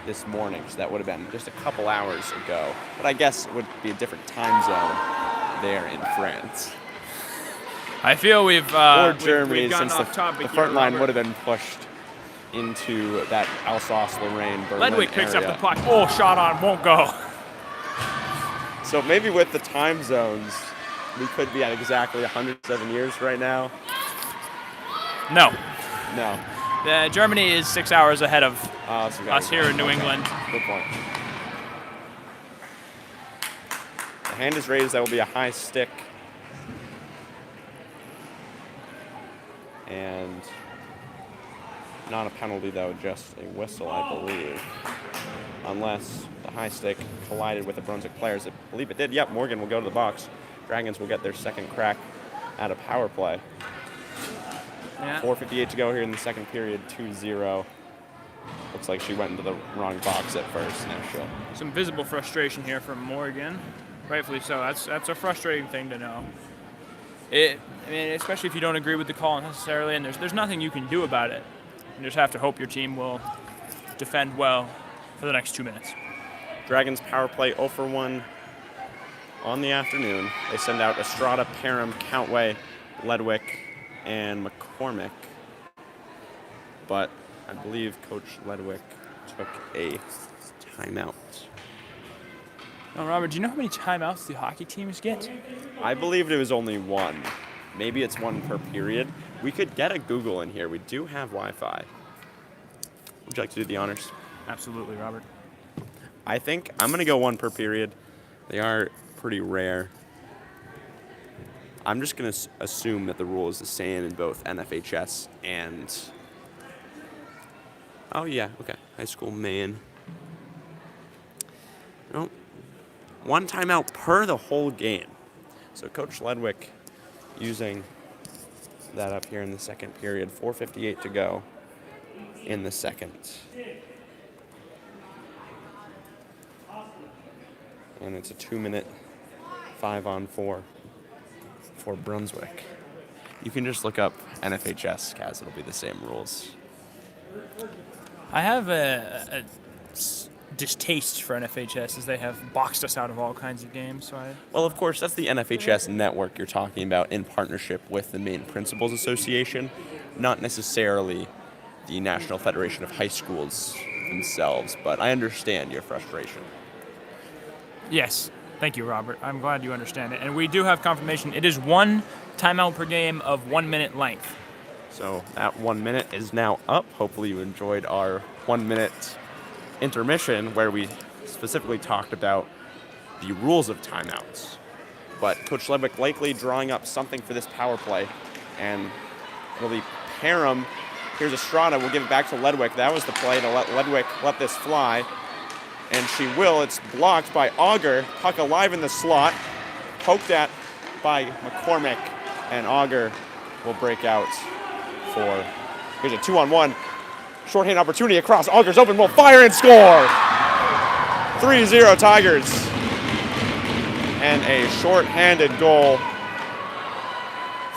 [SPEAKER 1] this morning, so that would have been just a couple hours ago. But I guess it would be a different time zone there in France.
[SPEAKER 2] I feel
[SPEAKER 1] or Germany,
[SPEAKER 2] we've
[SPEAKER 1] since
[SPEAKER 2] off topic
[SPEAKER 1] the front line
[SPEAKER 2] Robert.
[SPEAKER 1] would have been pushed into that Alsace-Lorraine, Berlin
[SPEAKER 2] Ledwick picks
[SPEAKER 1] area.
[SPEAKER 2] up the puck. Oh, shot on, won't go.
[SPEAKER 1] So maybe with the time zones, we could be at exactly 107 years right now.
[SPEAKER 2] No.
[SPEAKER 1] No.
[SPEAKER 2] Germany is 6 hours ahead of
[SPEAKER 1] So
[SPEAKER 2] us here in New England.
[SPEAKER 1] Good point. The hand is raised. That will be a high stick. And not a penalty, though, just a whistle, I believe. Unless the high stick collided with the Brunswick players. I believe it did. Yep, Morgan will go to the box. Dragons will get their second crack at a power play.
[SPEAKER 2] Yeah.
[SPEAKER 1] 4:58 to go here in the second period, 2-0. Looks like she went into the wrong box at first. Now she'll.
[SPEAKER 2] Some visible frustration here from Morgan. Rightfully so. That's a frustrating thing to know. I mean, especially if you don't agree with the call necessarily, and there's nothing you can do about it. You just have to hope your team will defend well for the next 2 minutes.
[SPEAKER 1] Dragons power play 0 for 1 on the afternoon. They send out Estrada, Parham, Countway, Ledwick, and McCormick. But I believe Coach Ledwick took a timeout.
[SPEAKER 2] Now, Robert, do you know how many timeouts the hockey teams get?
[SPEAKER 1] I believe it was only one. Maybe it's one per period. We could get a Google in here. We do have Wi-Fi. Would you like to do the honors?
[SPEAKER 2] Absolutely, Robert.
[SPEAKER 1] I think I'm going to go one per period. They are pretty rare. I'm just going to assume that the rule is the same in both NFHS and... Oh, yeah, okay. High school Maine. No. One timeout per the whole game. So Coach Ledwick using that up here in the second period. 4:58 to go. in the second. And it's a 2-minute 5-on-4 for Brunswick. You can just look up NFHS, Kaz. It'll be the same rules.
[SPEAKER 2] I have a distaste for NFHS as they have boxed us out of all kinds of games. So
[SPEAKER 1] Well, of course, that's the NFHS network you're talking about in partnership with the Maine Principals Association, not necessarily the National Federation of High Schools themselves, but I understand your frustration.
[SPEAKER 2] Yes. Thank you, Robert. I'm glad you understand it. And we do have confirmation. It is 1 timeout per game of 1 minute length.
[SPEAKER 1] So that 1 minute is now up. Hopefully you enjoyed our 1 minute intermission where we specifically talked about the rules of timeouts. But Coach Ledwick likely drawing up something for this power play. And it'll be Parham. Here's Estrada. We'll give it back to Ledwick. That was the play to let Ledwick let this fly. And she will. It's blocked by Auger. Puck alive in the slot. Poked at by McCormick. And Auger will break out for, here's a 2-on-1. Shorthand opportunity across. Auger's open. Will fire and score. 3-0 Tigers. And a short-handed goal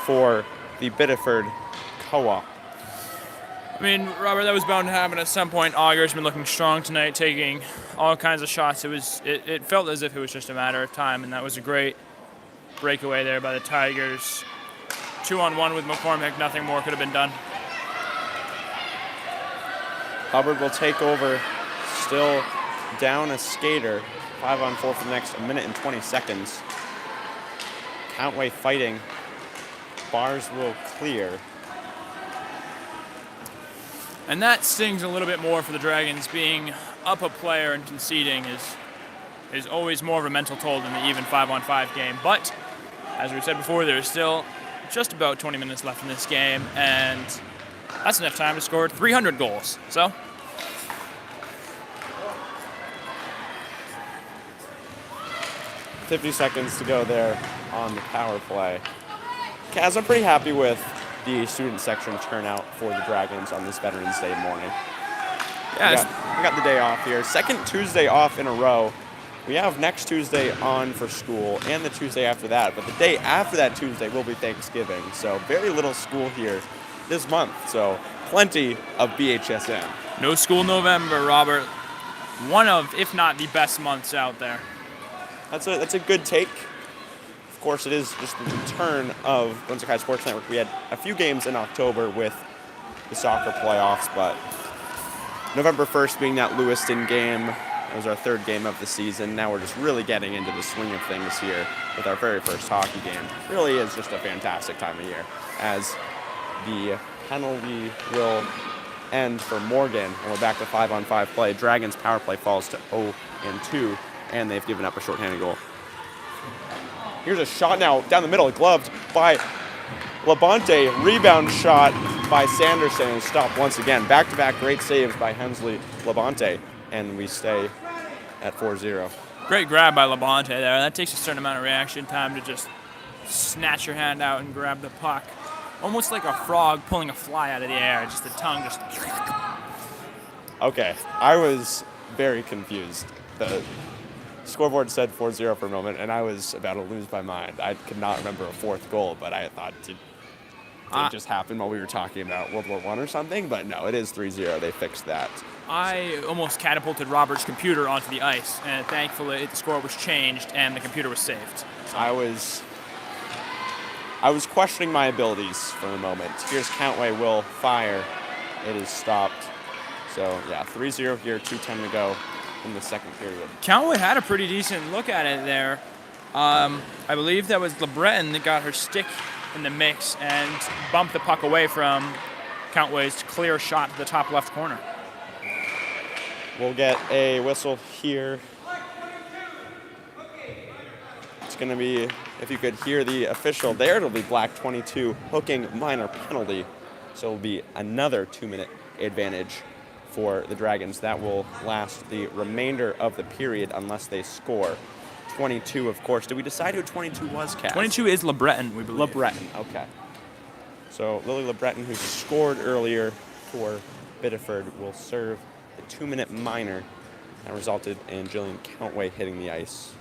[SPEAKER 1] for the Biddeford Co-op.
[SPEAKER 2] I mean, Robert, that was bound to happen at some point. Auger's been looking strong tonight, taking all kinds of shots. It felt as if it was just a matter of time, and that was a great breakaway there by the Tigers. 2-on-1 with McCormick. Nothing more could have been done.
[SPEAKER 1] Hubbard will take over, still down a skater. 5-on-4 for the next 1 minute and 20 seconds. Countway fighting. Bars will clear.
[SPEAKER 2] And that stings a little bit more for the Dragons. Being up a player and conceding is always more of a mental toll than the even 5-on-5 game. But, as we said before, there's still just about 20 minutes left in this game, and that's enough time to score 300 goals. So,
[SPEAKER 1] 50 seconds to go there on the power play. Kaz, I'm pretty happy with the student section turnout for the Dragons on this Veterans Day morning.
[SPEAKER 2] yeah,
[SPEAKER 1] We got the day off here. Second Tuesday off in a row. We have next Tuesday on for school and the Tuesday after that, but the day after that Tuesday will be Thanksgiving. So very little school here this month. So plenty of BHSN.
[SPEAKER 2] no school November, Robert. One of, if not the best months out there.
[SPEAKER 1] That's a good take. Of course, it is just the return of Brunswick High Sports Network. We had a few games in October with the soccer playoffs, but November 1st being that Lewiston game, it was our third game of the season. Now we're just really getting into the swing of things here with our very first hockey game. It really is just a fantastic time of year as the penalty will end for Morgan, and we're back to 5-on-5 play. Dragons power play falls to 0-2, and they've given up a shorthanded goal. Here's a shot now down the middle, gloved by Labonte. Rebound shot by Sanderson and stopped once again. Back-to-back great saves by Hensley Labonte, and we stay at 4-0.
[SPEAKER 2] Great grab by Labonte there. That takes a certain amount of reaction time to just snatch your hand out and grab the puck. Almost like a frog pulling a fly out of the air. Just the tongue just...
[SPEAKER 1] Okay, I was very confused. The scoreboard said 4-0 for a moment, and I was about to lose my mind. I could not remember a fourth goal, but I thought it just happened while we were talking about World War I or something, but no, it is 3-0. They fixed that.
[SPEAKER 2] I almost catapulted Robert's computer onto the ice, and thankfully the score was changed and the computer was saved. So.
[SPEAKER 1] I was questioning my abilities for a moment. Here's Countway will fire. It is stopped. So, yeah, 3-0 here, 2:10 to go in the second period.
[SPEAKER 2] Countway had a pretty decent look at it there. I believe that was LeBreton that got her stick in the mix and bumped the puck away from Countway's clear shot to the top left corner.
[SPEAKER 1] We'll get a whistle here. It's going to be, if you could hear the official there, it'll be black 22, hooking minor penalty. So it'll be another 2-minute advantage for the Dragons. That will last the remainder of the period unless they score. 22, of course. Did we decide who 22 was, Cass?
[SPEAKER 2] 22 is LeBreton, we believe.
[SPEAKER 1] LeBreton, okay. So Lily LeBreton, who scored earlier for Biddeford will serve the 2-minute minor that resulted in Jillian Countway hitting the ice.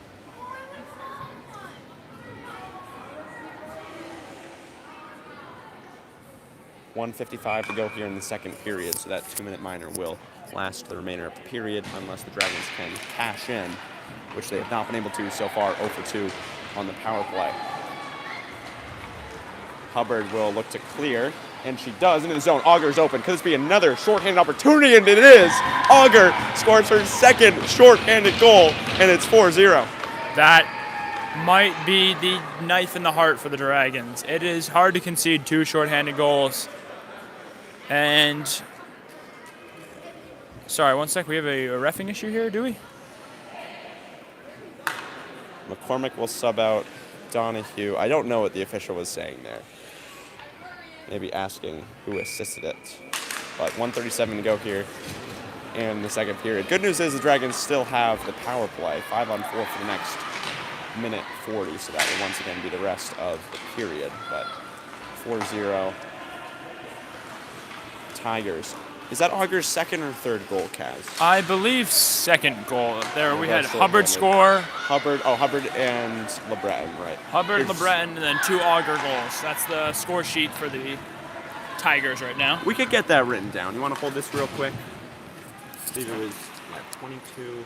[SPEAKER 1] .155 to go here in the second period, so that 2-minute minor will last the remainder of the period unless the Dragons can cash in, which they have not been able to so far, 0 for 2 on the power play. Hubbard will look to clear, and she does into the zone. Auger's open. Could this be another shorthanded opportunity? And it is. Auger scores her second shorthanded goal, and it's 4-0.
[SPEAKER 2] That might be the knife in the heart for the Dragons. It is hard to concede 2 shorthanded goals. And sorry, one sec. We have a reffing issue here, do we?
[SPEAKER 1] McCormick will sub out Donahue. I don't know what the official was saying there. Maybe asking who assisted it. But 1:37 to go here in the second period. Good news is the Dragons still have the power play, 5-on-4 for the next minute 40, so that will once again be the rest of the period. But 4-0 Tigers. Is that Auger's second or third goal, Kaz?
[SPEAKER 2] I believe second goal. There we had
[SPEAKER 1] That's
[SPEAKER 2] Hubbard
[SPEAKER 1] so
[SPEAKER 2] score.
[SPEAKER 1] Hubbard and LeBreton, right?
[SPEAKER 2] Hubbard, LeBreton, and then 2 Auger goals. That's the score sheet for the Tigers right now.
[SPEAKER 1] We could get that written down. You want to hold this real quick? I believe it was 22.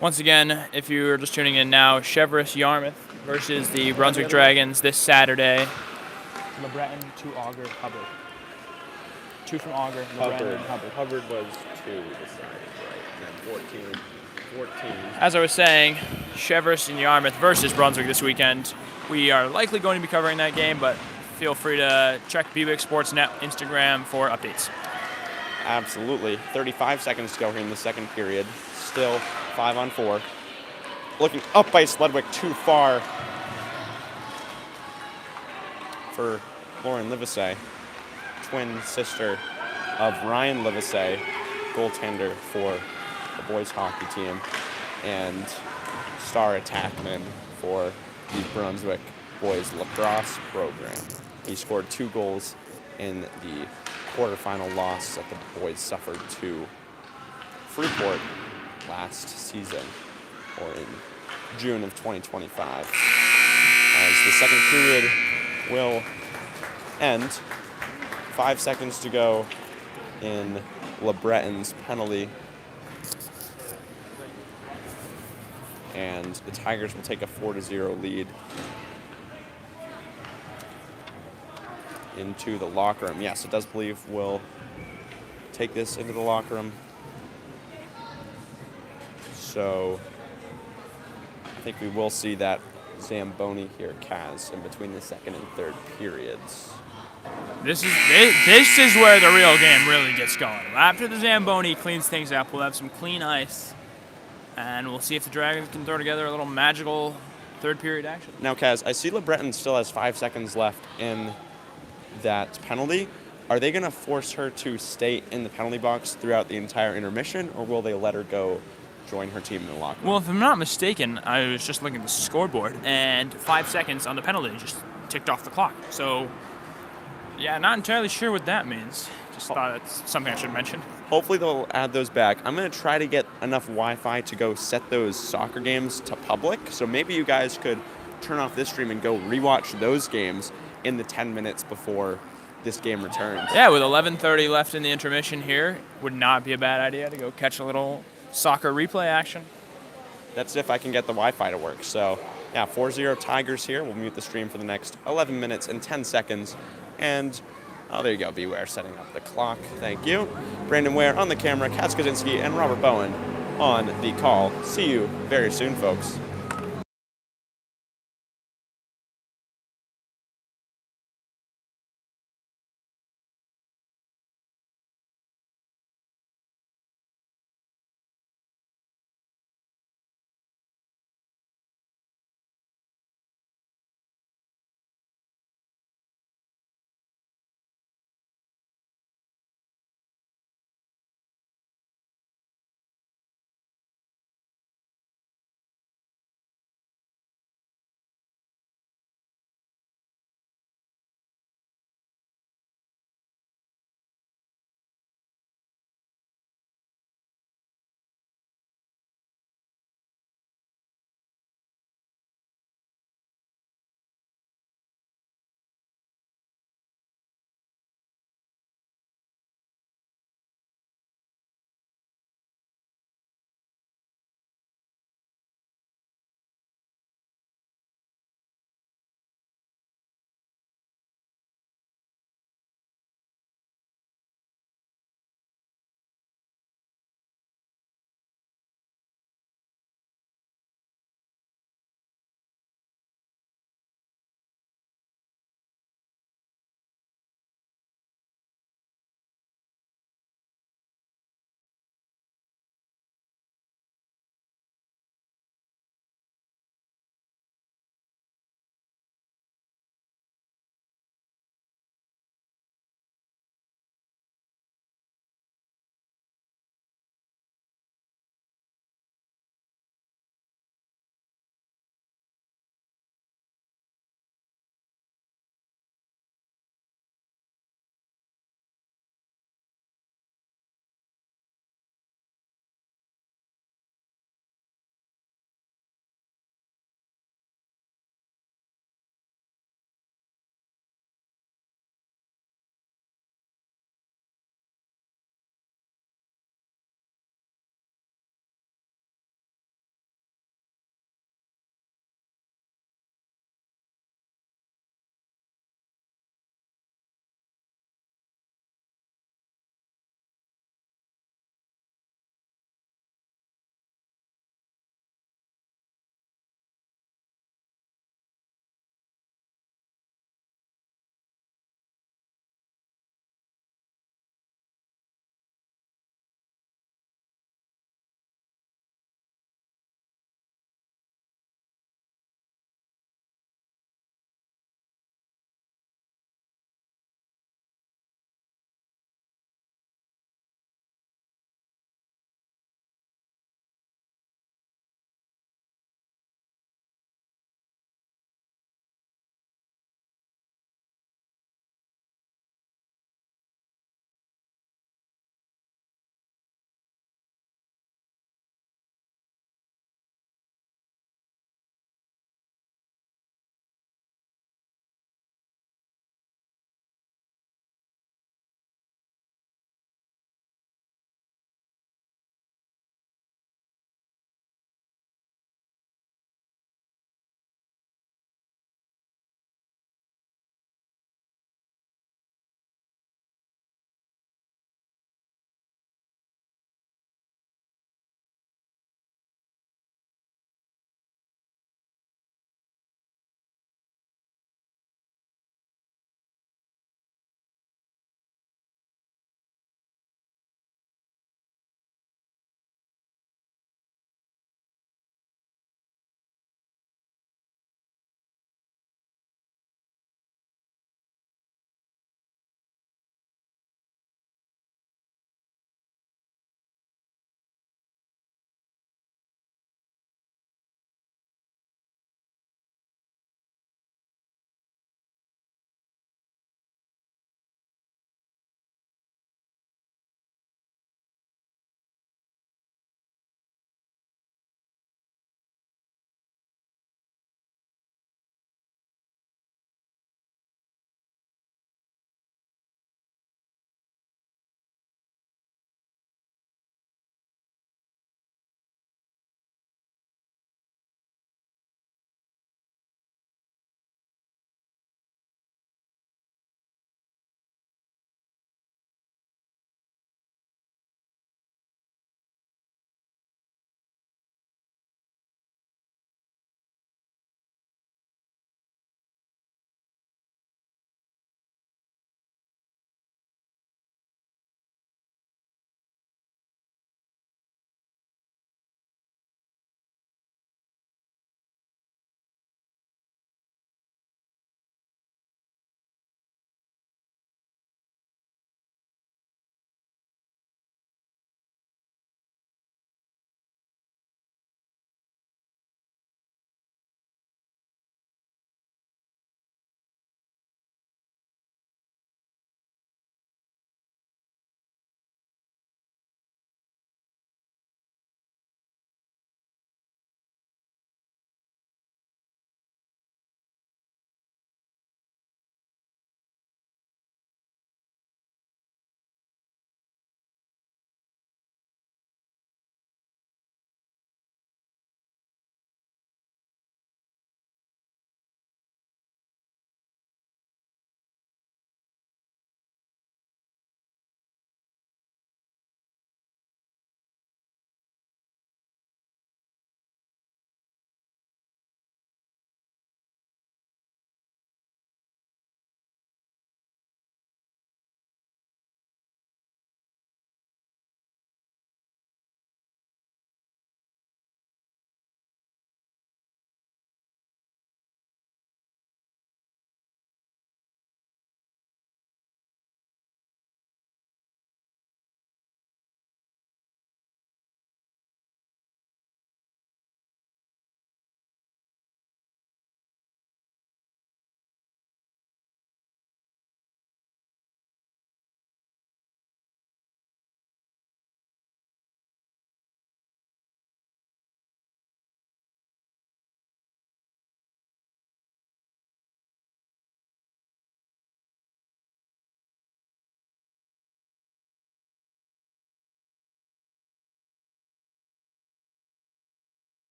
[SPEAKER 2] Once again, if you're just tuning in now, Cheverus Yarmouth versus the Brunswick Dragons this Saturday. LeBreton, 2 Auger, Hubbard. 2 from Auger, LeBreton, and Hubbard.
[SPEAKER 1] Hubbard was 2 decided, right? And then 14.
[SPEAKER 2] As I was saying, Cheverus and Yarmouth versus Brunswick this weekend. We are likely going to be covering that game, but feel free to check BWIC Sportsnet Instagram for updates.
[SPEAKER 1] Absolutely. 35 seconds to go here in the second period. Still 5-on-4. Looking up by Sledwick, too far for Lauren Livesey, twin sister of Ryan Livesey, goaltender for the boys hockey team, and star attackman for the Brunswick boys lacrosse program. He scored 2 goals in the quarterfinal loss that the boys suffered to Freeport last season, or in June of 2025. As the second period will end, 5 seconds to go in LeBreton's penalty, and the Tigers will take a 4-0 lead into the locker room. Yes, it does believe we'll take this into the locker room. So I think we will see that Zamboni here, Kaz, in between the second and third periods.
[SPEAKER 2] This is where the real game really gets going. After the Zamboni cleans things up, we'll have some clean ice, and we'll see if the Dragons can throw together a little magical third period action.
[SPEAKER 1] Now, Kaz, I see LeBreton still has 5 seconds left in that penalty. Are they going to force her to stay in the penalty box throughout the entire intermission, or will they let her go join her team in the locker room?
[SPEAKER 2] Well, if I'm not mistaken, I was just looking at the scoreboard, and 5 seconds on the penalty just ticked off the clock. So, yeah, not entirely sure what that means. Just thought it's something I should mention.
[SPEAKER 1] Hopefully they'll add those back. I'm going to try to get enough Wi-Fi to go set those soccer games to public, so maybe you guys could turn off this stream and go rewatch those games in the 10 minutes before this game returns.
[SPEAKER 2] Yeah, with 11:30 left in the intermission here, would not be a bad idea to go catch a little soccer replay action.
[SPEAKER 1] That's if I can get the Wi-Fi to work. So, yeah, 4-0 Tigers here. We'll mute the stream for the next 11 minutes and 10 seconds. And, oh, there you go, Beware setting up the clock. Thank you. Brandon Ware on the camera, Kosinski, and Robert Bowen on the call. See you very soon, folks.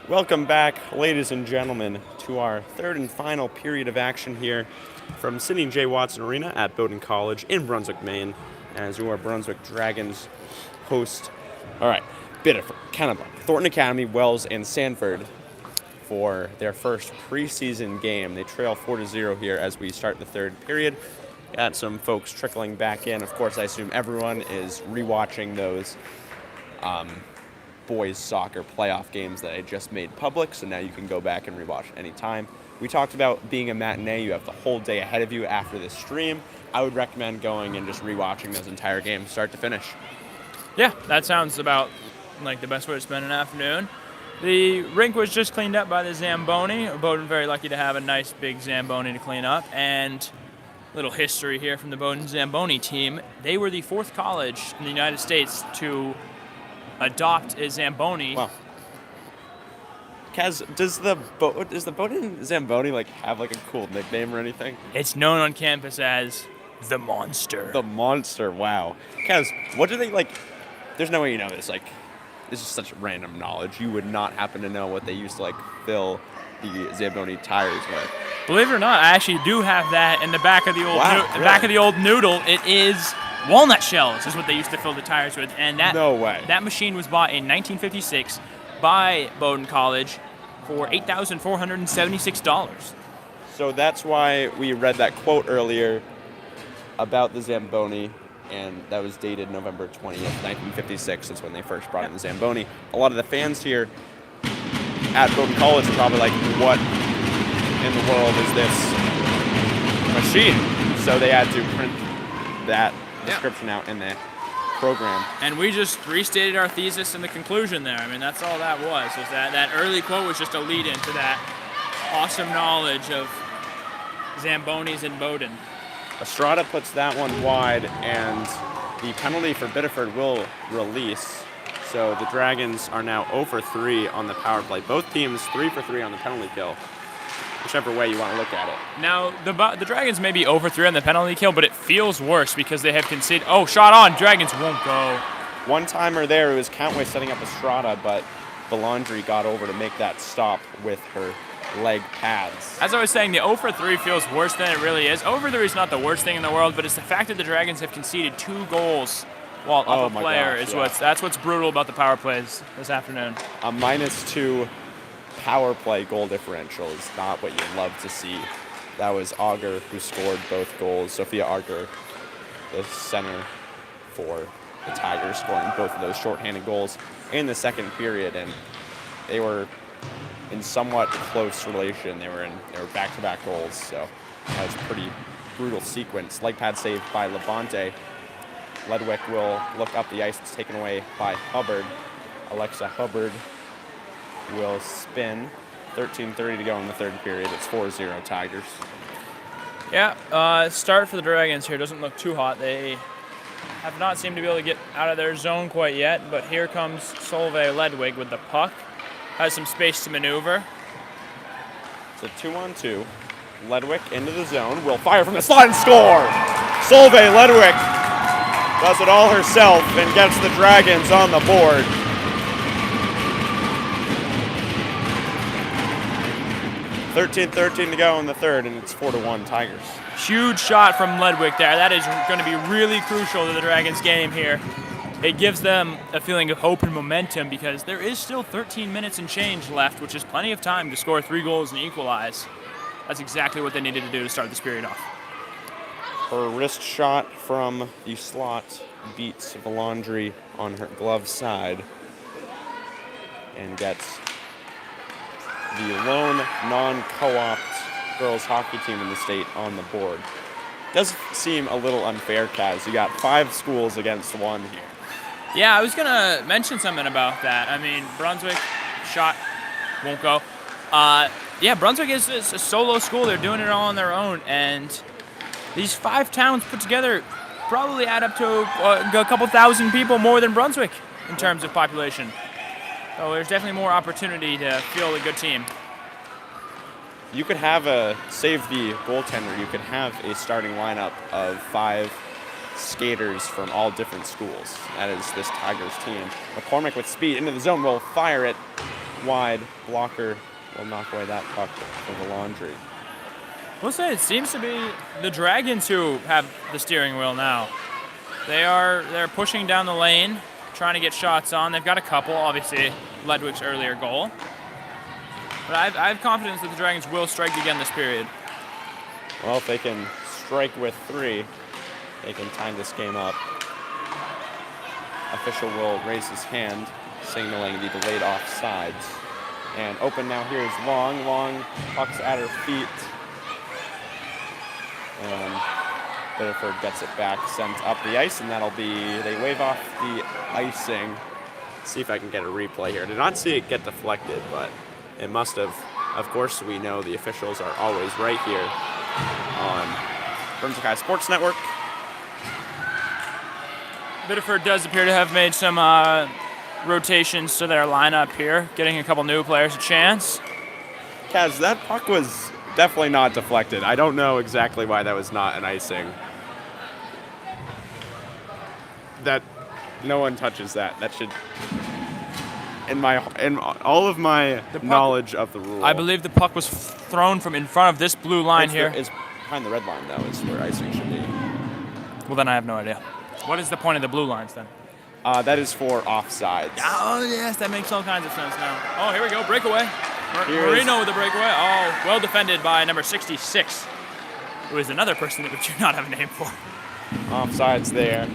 [SPEAKER 1] Welcome back, ladies and gentlemen, to our third and final period of action here from Sidney J. Watson Arena at Bowdoin College in Brunswick, Maine, as your Brunswick Dragons host, Biddeford, Kennebunk, Thornton Academy, Wells, and Sanford for their first preseason game. They trail 4-0 here as we start the third period. Got some folks trickling back in. Of course, I assume everyone is rewatching those boys soccer playoff games that I just made public, so now you can go back and rewatch anytime. We talked about being a matinee. You have the whole day ahead of you after this stream. I would recommend going and just rewatching those entire games, start to finish.
[SPEAKER 2] Yeah, that sounds about like the best way to spend an afternoon. The rink was just cleaned up by the Zamboni. Bowdoin very lucky to have a nice big Zamboni to clean up. And little history here from the Bowdoin Zamboni team. They were the fourth college in the United States to adopt a Zamboni.
[SPEAKER 1] Wow. Kaz, does the Bowdoin Zamboni have a cool nickname or anything?
[SPEAKER 2] It's known on campus as the Monster.
[SPEAKER 1] The Monster, wow. Kaz, what do they There's no way you know this. This is such random knowledge. You would not happen to know what they used to fill the Zamboni tires with.
[SPEAKER 2] Believe it or not, I actually do have that in the back of the old
[SPEAKER 1] Really?
[SPEAKER 2] of the old noodle. It is walnut shells is what they used to fill the tires with, and
[SPEAKER 1] No way.
[SPEAKER 2] That machine was bought in 1956 by Bowdoin College for $8,476.
[SPEAKER 1] So that's why we read that quote earlier about the Zamboni, and that was dated November 20th, 1956. That's when they first brought in the Zamboni. A lot of the fans here at Bowdoin College are probably like, what in the world is this machine? So they had to print that description out in the program.
[SPEAKER 2] And we just restated our thesis in the conclusion there. I mean, that's all that was that early quote was just a lead into that awesome knowledge of Zambonis in Bowdoin.
[SPEAKER 1] Estrada puts that one wide, and the penalty for Biddeford will release. So the Dragons are now 0 for 3 on the power play. Both teams 3 for 3 on the penalty kill, whichever way you want to look at it.
[SPEAKER 2] Now, the Dragons may be 0 for 3 on the penalty kill, but it feels worse because they have conceded. Oh, shot on. Dragons won't go.
[SPEAKER 1] One-timer there. It was Countway setting up Estrada, but Valandry got over to make that stop with her leg pads.
[SPEAKER 2] As I was saying, the 0 for 3 feels worse than it really is. 0 for 3 is not the worst thing in the world, but it's the fact that the Dragons have conceded 2 goals while up a player that's what's brutal about the power plays this afternoon.
[SPEAKER 1] A -2 power play goal differential is not what you love to see. That was Auger who scored both goals. Sophia Auger, the center for the Tigers, scoring both of those shorthanded goals in the second period, and they were in somewhat close relation. They were back-to-back goals, so that was a pretty brutal sequence. Leg pad saved by Levante. Ledwick will look up the ice. It's taken away by Hubbard. Alexa Hubbard will spin. 13:30 to go in the third period. It's 4-0 Tigers.
[SPEAKER 2] Yeah, start for the Dragons here doesn't look too hot. They have not seemed to be able to get out of their zone quite yet, but here comes Solveig Ledwig with the puck. Has some space to maneuver.
[SPEAKER 1] It's a 2-on-2. Ledwick into the zone. Will fire from the slot and score! Solveig Ledwick does it all herself and gets the Dragons on the board. .13 to go in the third, and it's 4-1 Tigers.
[SPEAKER 2] Huge shot from Ledwick there. That is going to be really crucial to the Dragons game here. It gives them a feeling of hope and momentum because there is still 13 minutes and change left, which is plenty of time to score 3 goals and equalize. That's exactly what they needed to do to start this period off.
[SPEAKER 1] Her wrist shot from the slot beats Valandry on her glove side and gets the lone non-co-opt girls hockey team in the state on the board. Does seem a little unfair, Kaz. You got 5 schools against 1 here.
[SPEAKER 2] Yeah, I was going to mention something about that. I mean, Brunswick shot won't go. Brunswick is a solo school. They're doing it all on their own, and these 5 towns put together probably add up to a couple thousand people more than Brunswick in terms of population. So there's definitely more opportunity to field a good team.
[SPEAKER 1] You could have save the goaltender, you could have a starting lineup of 5 skaters from all different schools. That is this Tigers team. McCormick with speed into the zone will fire it. wide. Blocker will knock away that puck for the Laundry.
[SPEAKER 2] We'll say it seems to be the Dragons who have the steering wheel now. They're pushing down the lane, trying to get shots on. They've got a couple, obviously, Ledwick's earlier goal. But I have confidence that the Dragons will strike again this period.
[SPEAKER 1] Well, if they can strike with 3, they can tie this game up. Official will raise his hand, signaling the delayed offsides. And open now here is Long. Long pucks at her feet. And Biddeford gets it back, sent up the ice, and that'll be, they wave off the icing. Let's see if I can get a replay here. Did not see it get deflected, but it must have. Of course, we know the officials are always right here on Brunswick High Sports Network.
[SPEAKER 2] Biddeford does appear to have made some rotations to their lineup here, getting a couple new players a chance.
[SPEAKER 1] Kaz, that puck was definitely not deflected. I don't know exactly why that was not an icing. That no one touches that. That should, in all of my knowledge of the rule,
[SPEAKER 2] I believe the puck was thrown from in front of this blue line here.
[SPEAKER 1] It's behind the red line, though, is where icing should be.
[SPEAKER 2] Well, then I have no idea. What is the point of the blue lines then?
[SPEAKER 1] That is for offsides.
[SPEAKER 2] Oh, yes, that makes all kinds of sense now. Oh, here we go, breakaway. Marino with the breakaway. Oh, well defended by number 66, who is another person that we do not have a name for.
[SPEAKER 1] Offsides there.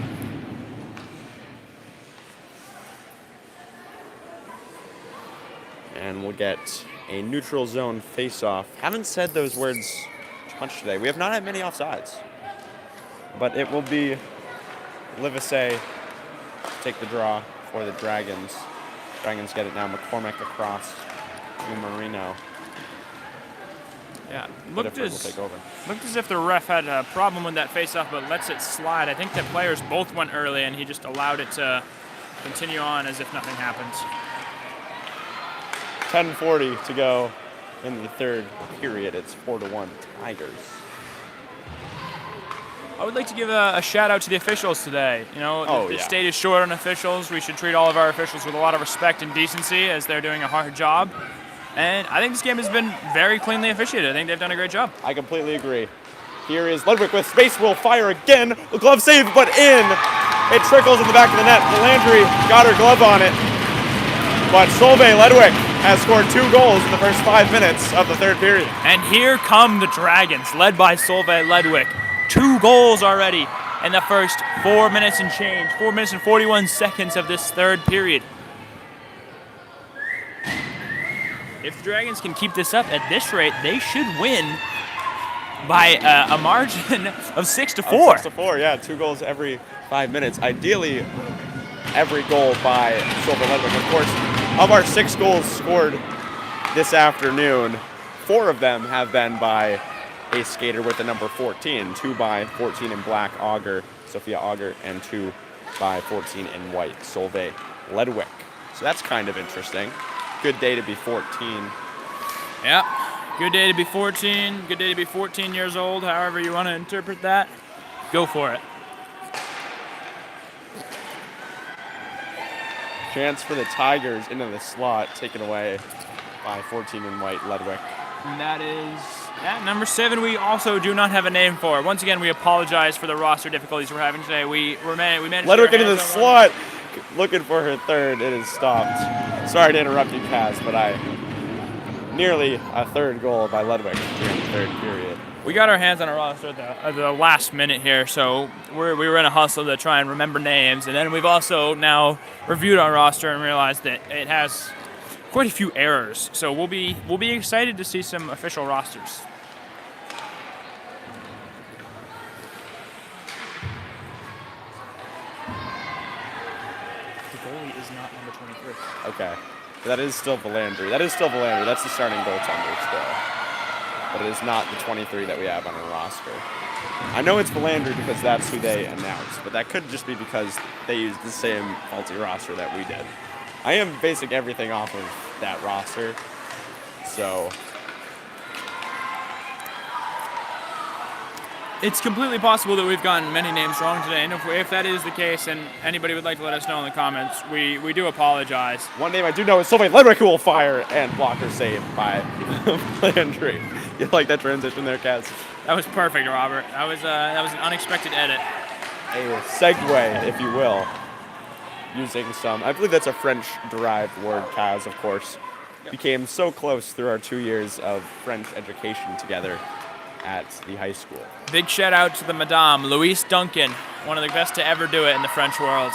[SPEAKER 1] And we'll get a neutral zone face-off. Haven't said those words much today. We have not had many offsides. But it will be Livesey take the draw for the Dragons. Dragons get it now. McCormick across to Marino.
[SPEAKER 2] Yeah,
[SPEAKER 1] Looked as
[SPEAKER 2] if the ref had a problem with that face-off, but lets it slide. I think the players both went early, and he just allowed it to continue on as if nothing happened.
[SPEAKER 1] 10:40 to go in the third period. It's 4-1 Tigers.
[SPEAKER 2] I would like to give a shout out to the officials today. You know, the state is short on officials. We should treat all of our officials with a lot of respect and decency as they're doing a hard job. And I think this game has been very cleanly officiated. I think they've done a great job.
[SPEAKER 1] I completely agree. Here is Ledwick with space, will fire again. The glove save, but in. It trickles in the back of the net. Landry got her glove on it. But Solveig Ledwick has scored 2 goals in the first 5 minutes of the third period.
[SPEAKER 2] And here come the Dragons, led by Solveig Ledwick. 2 goals already in the first 4 minutes and change. 4 minutes and 41 seconds of this third period. If the Dragons can keep this up at this rate, they should win by a margin of 6-4.
[SPEAKER 1] 6-4, yeah. 2 goals every 5 minutes. Ideally, every goal by Solveig Ledwick. Of course, of our 6 goals scored this afternoon, 4 of them have been by a skater with the number 14. 2 by 14 in black, Sophia Auger, and 2 by 14 in white, Solveig Ledwick. So that's kind of interesting. Good day to be 14.
[SPEAKER 2] Yeah, good day to be 14. Good day to be 14 years old, however you want to interpret that. Go for it.
[SPEAKER 1] Chance for the Tigers into the slot, taken away by 14 in white, Ledwick.
[SPEAKER 2] And that is number 7. We also do not have a name for. Once again, we apologize for the roster difficulties we're having today. We managed.
[SPEAKER 1] Ledwick into the slot, looking for her third. It is stopped. Sorry to interrupt you, Kaz, but nearly a third goal by Ledwick during the third period.
[SPEAKER 2] We got our hands on our roster at the last minute here, so we were in a hustle to try and remember names, and then we've also now reviewed our roster and realized that it has quite a few errors. So we'll be excited to see some official rosters. The goalie is not number 23.
[SPEAKER 1] Okay. That is still Valandry. That's the starting goaltender still. But it is not the 23 that we have on our roster. I know it's Valandry because that's who they announced, but that could just be because they used the same faulty roster that we did. I am basing everything off of that roster, so
[SPEAKER 2] It's completely possible that we've gotten many names wrong today, and if that is the case, and anybody would like to let us know in the comments, we do apologize.
[SPEAKER 1] One name I do know is Sylvain Ledwick, who will fire, and blocker saved by Landry. You like that transition there, Kaz?
[SPEAKER 2] That was perfect, Robert. That was an unexpected edit.
[SPEAKER 1] A segue, if you will, using some, I believe that's a French-derived word, Kaz, of course. Became so close through our 2 years of French education together at the high school.
[SPEAKER 2] Big shout out to the Madame, Louise Duncan, one of the best to ever do it in the French world.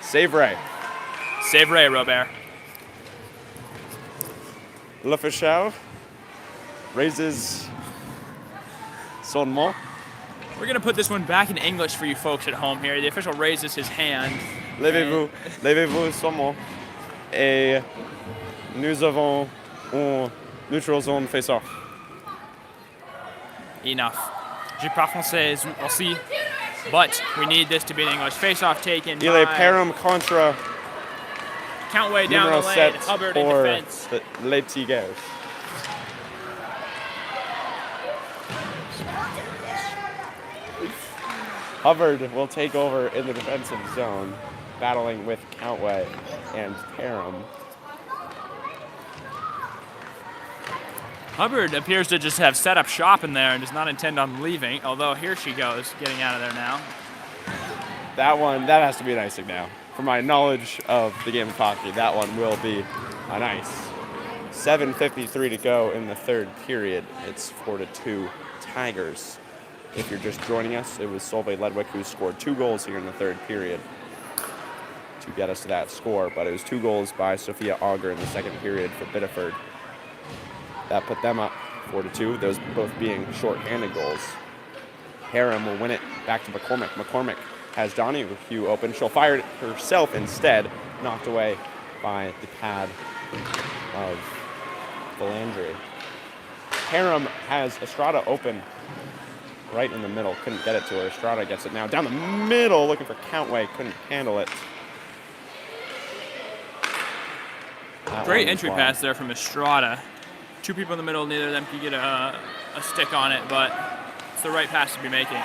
[SPEAKER 1] C'est vrai.
[SPEAKER 2] C'est vrai, Robert.
[SPEAKER 1] L'official raises son main.
[SPEAKER 2] We're going to put this one back in English for you folks at home here. The official raises his hand.
[SPEAKER 1] Levez-vous son main. Et nous avons un neutral zone face-off.
[SPEAKER 2] Enough. Je parle français aussi, but we need this to be in English. Face-off taken
[SPEAKER 1] Il est param contre
[SPEAKER 2] Countway down the lane, Hubbard in defense.
[SPEAKER 1] Les Tigers. Hubbard will take over in the defensive zone, battling with Countway and Parham.
[SPEAKER 2] Hubbard appears to just have set up shop in there and does not intend on leaving, although here she goes, getting out of there now.
[SPEAKER 1] That has to be an icing now. For my knowledge of the game of hockey, that one will be an ice. 7:53 to go in the third period. It's 4-2 Tigers. If you're just joining us, it was Solveig Ledwick who scored 2 goals here in the third period to get us to that score, but it was 2 goals by Sophia Auger in the second period for Biddeford. That put them up 4-2, those both being short-handed goals. Parham will win it back to McCormick. McCormick has Donahue open. She'll fire it herself instead, knocked away by the pad of Valandry. Parham has Estrada open right in the middle. Couldn't get it to her. Estrada gets it now down the middle, looking for Countway. Couldn't handle it.
[SPEAKER 2] Great entry pass there from Estrada. 2 people in the middle, neither of them could get a stick on it, but it's the right pass to be making.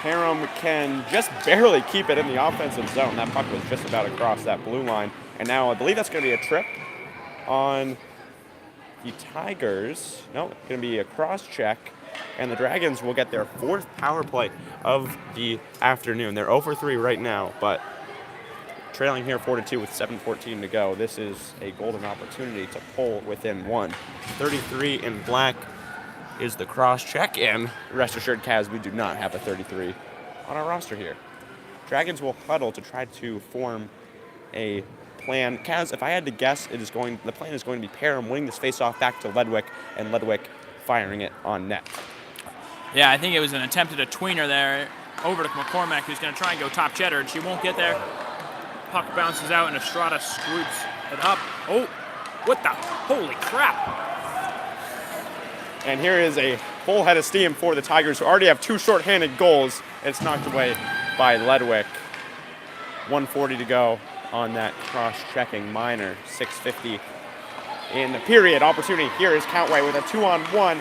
[SPEAKER 1] Parham can just barely keep it in the offensive zone. That puck was just about across that blue line. And now I believe that's going to be a trip on the Tigers. No, it's going to be a cross check. And the Dragons will get their 4th power play of the afternoon. They're 0-for-3 right now, but trailing here 4-2 with 7:14 to go. This is a golden opportunity to pull within 1. 33 in black is the cross check, and rest assured, Kaz, we do not have a 33 on our roster here. Dragons will huddle to try to form a plan. Kaz, if I had to guess, the plan is going to be Parham winning this face-off back to Ledwick, and Ledwick firing it on net.
[SPEAKER 2] Yeah, I think it was an attempt at a tweener there over to McCormick, who's going to try and go top cheddar, and she won't get there. Puck bounces out, and Estrada scoops it up. Oh, what the? Holy crap.
[SPEAKER 1] And here is a full head of steam for the Tigers, who already have 2 shorthanded goals. It's knocked away by Ledwick. 1:40 to go on that cross-checking minor. 6:50 in the period. Opportunity here is Countway with a 2-on-1.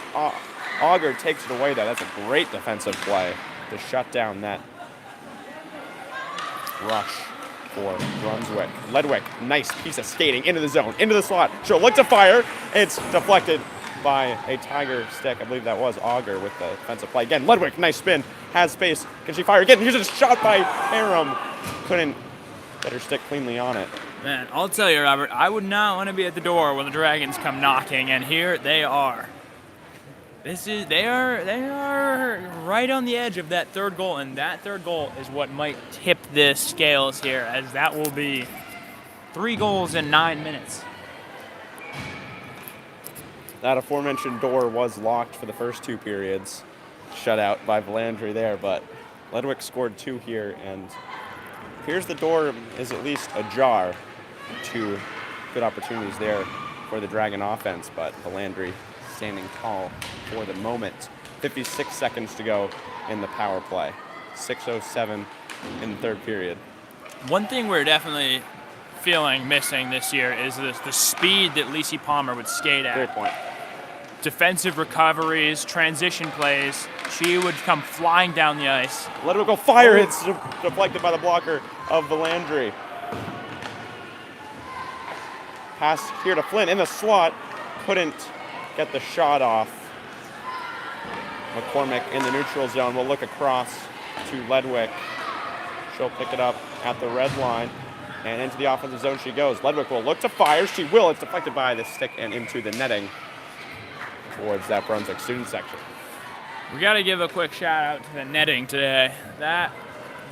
[SPEAKER 1] Auger takes it away, though. That's a great defensive play to shut down that rush for Brunswick. Ledwick, nice piece of skating into the zone, into the slot. She'll look to fire. It's deflected by a Tiger stick. I believe that was Auger with the defensive play. Again, Ledwick, nice spin, has space. Can she fire again? Here's a shot by Parham. Couldn't get her stick cleanly on it.
[SPEAKER 2] Man, I'll tell you, Robert, I would not want to be at the door when the Dragons come knocking, and here they are. They are right on the edge of that 3rd goal, and that 3rd goal is what might tip the scales here, as that will be 3 goals in 9 minutes.
[SPEAKER 1] That aforementioned door was locked for the first 2 periods. Shut out by Valandry there, but Ledwick scored 2 here, and here's the door is at least ajar. 2 good opportunities there for the Dragon offense, but Valandry standing tall for the moment. 56 seconds to go in the power play. 6:07 in the third period.
[SPEAKER 2] One thing we're definitely feeling missing this year is the speed that Lacey Palmer would skate at.
[SPEAKER 1] Great point.
[SPEAKER 2] Defensive recoveries, transition plays. she would come flying down the ice.
[SPEAKER 1] Ledwick will fire. It's deflected by the blocker of Valandry. Pass here to Flynn in the slot. Couldn't get the shot off. McCormick in the neutral zone will look across to Ledwick. She'll pick it up at the red line. And into the offensive zone she goes. Ledwick will look to fire. She will. It's deflected by the stick and into the netting towards that Brunswick student section.
[SPEAKER 2] We got to give a quick shout out to the netting today. That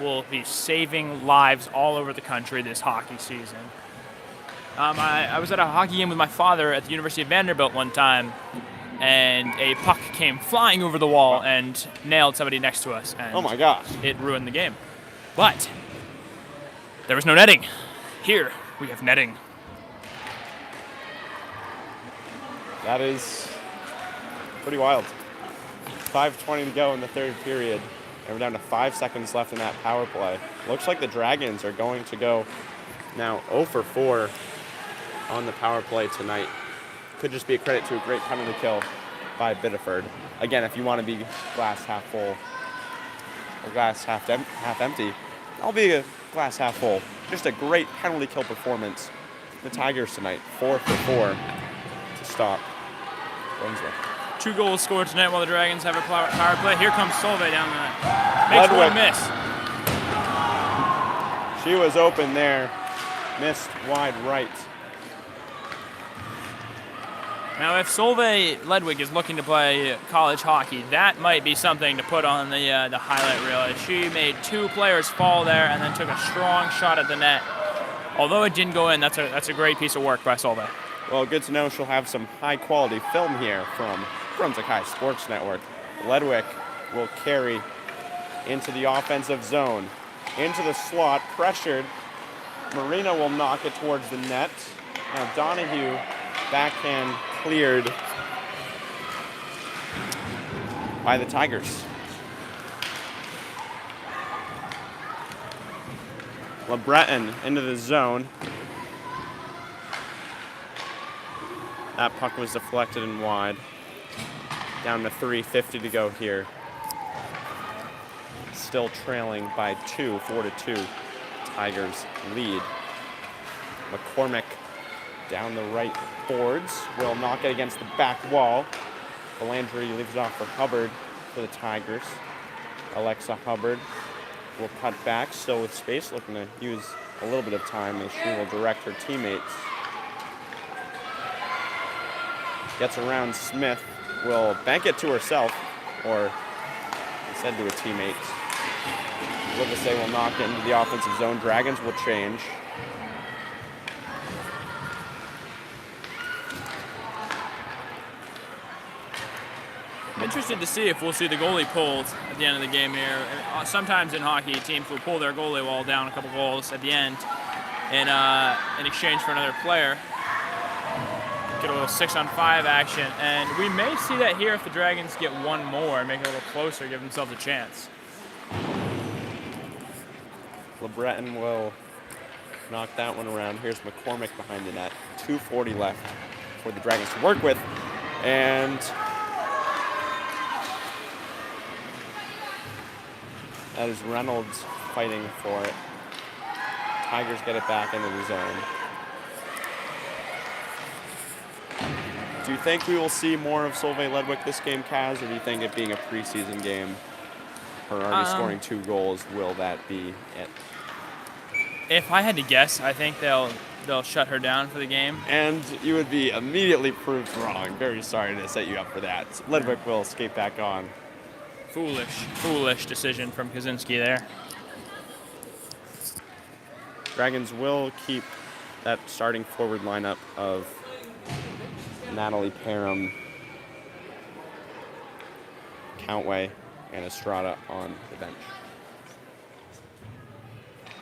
[SPEAKER 2] will be saving lives all over the country this hockey season. I was at a hockey game with my father at the University of Vanderbilt one time, and a puck came flying over the wall and nailed somebody next to us. And
[SPEAKER 1] oh my gosh.
[SPEAKER 2] It ruined the game. But there was no netting. Here we have netting.
[SPEAKER 1] That is pretty wild. 5:20 to go in the third period, and we're down to 5 seconds left in that power play. Looks like the Dragons are going to go now 0 for 4 on the power play tonight. Could just be a credit to a great penalty kill by Biddeford. Again, if you want to be glass half full or glass half empty, I'll be a glass half full. Just a great penalty kill performance. The Tigers tonight, 4 for 4 to stop Brunswick.
[SPEAKER 2] 2 goals scored tonight while the Dragons have a power play. Here comes Solveig down the net. Makes one miss.
[SPEAKER 1] She was open there. Missed wide right.
[SPEAKER 2] Now, if Solveig Ledwick is looking to play college hockey, that might be something to put on the highlight reel. She made 2 players fall there and then took a strong shot at the net. Although it didn't go in, that's a great piece of work by Solveig.
[SPEAKER 1] Well, good to know she'll have some high-quality film here from Brunswick High Sports Network. Ledwick will carry into the offensive zone. Into the slot, pressured. Marina will knock it towards the net. Now Donahue, backhand cleared by the Tigers. LeBreton into the zone. That puck was deflected and wide. Down to 3:50 to go here. Still trailing by 2, 4-2. Tigers lead. McCormick down the right boards. Will knock it against the back wall. Valandry leaves it off for Hubbard for the Tigers. Alexa Hubbard will cut back, still with space, looking to use a little bit of time as she will direct her teammates. Gets around Smith, will bank it to herself, or instead to a teammate. Livesay will knock it into the offensive zone. Dragons will change.
[SPEAKER 2] I'm interested to see if we'll see the goalie pulled at the end of the game here. Sometimes in hockey, teams will pull their goalie while down a couple goals at the end in exchange for another player. Get a little 6-on-5 action, and we may see that here if the Dragons get one more and make it a little closer, give themselves a chance.
[SPEAKER 1] LeBreton will knock that one around. Here's McCormick behind the net. 2:40 left for the Dragons to work with, and that is Reynolds fighting for it. Tigers get it back into the zone. Do you think we will see more of Solveig Ledwick this game, Kaz, or do you think it being a preseason game, her already scoring 2 goals, will that be it?
[SPEAKER 2] If I had to guess, I think they'll shut her down for the game.
[SPEAKER 1] And you would be immediately proved wrong. Very sorry to set you up for that. Ledwick will skate back on.
[SPEAKER 2] Foolish decision from Kosinski there.
[SPEAKER 1] Dragons will keep that starting forward lineup of Natalie Parham, Countway, and Estrada on the bench.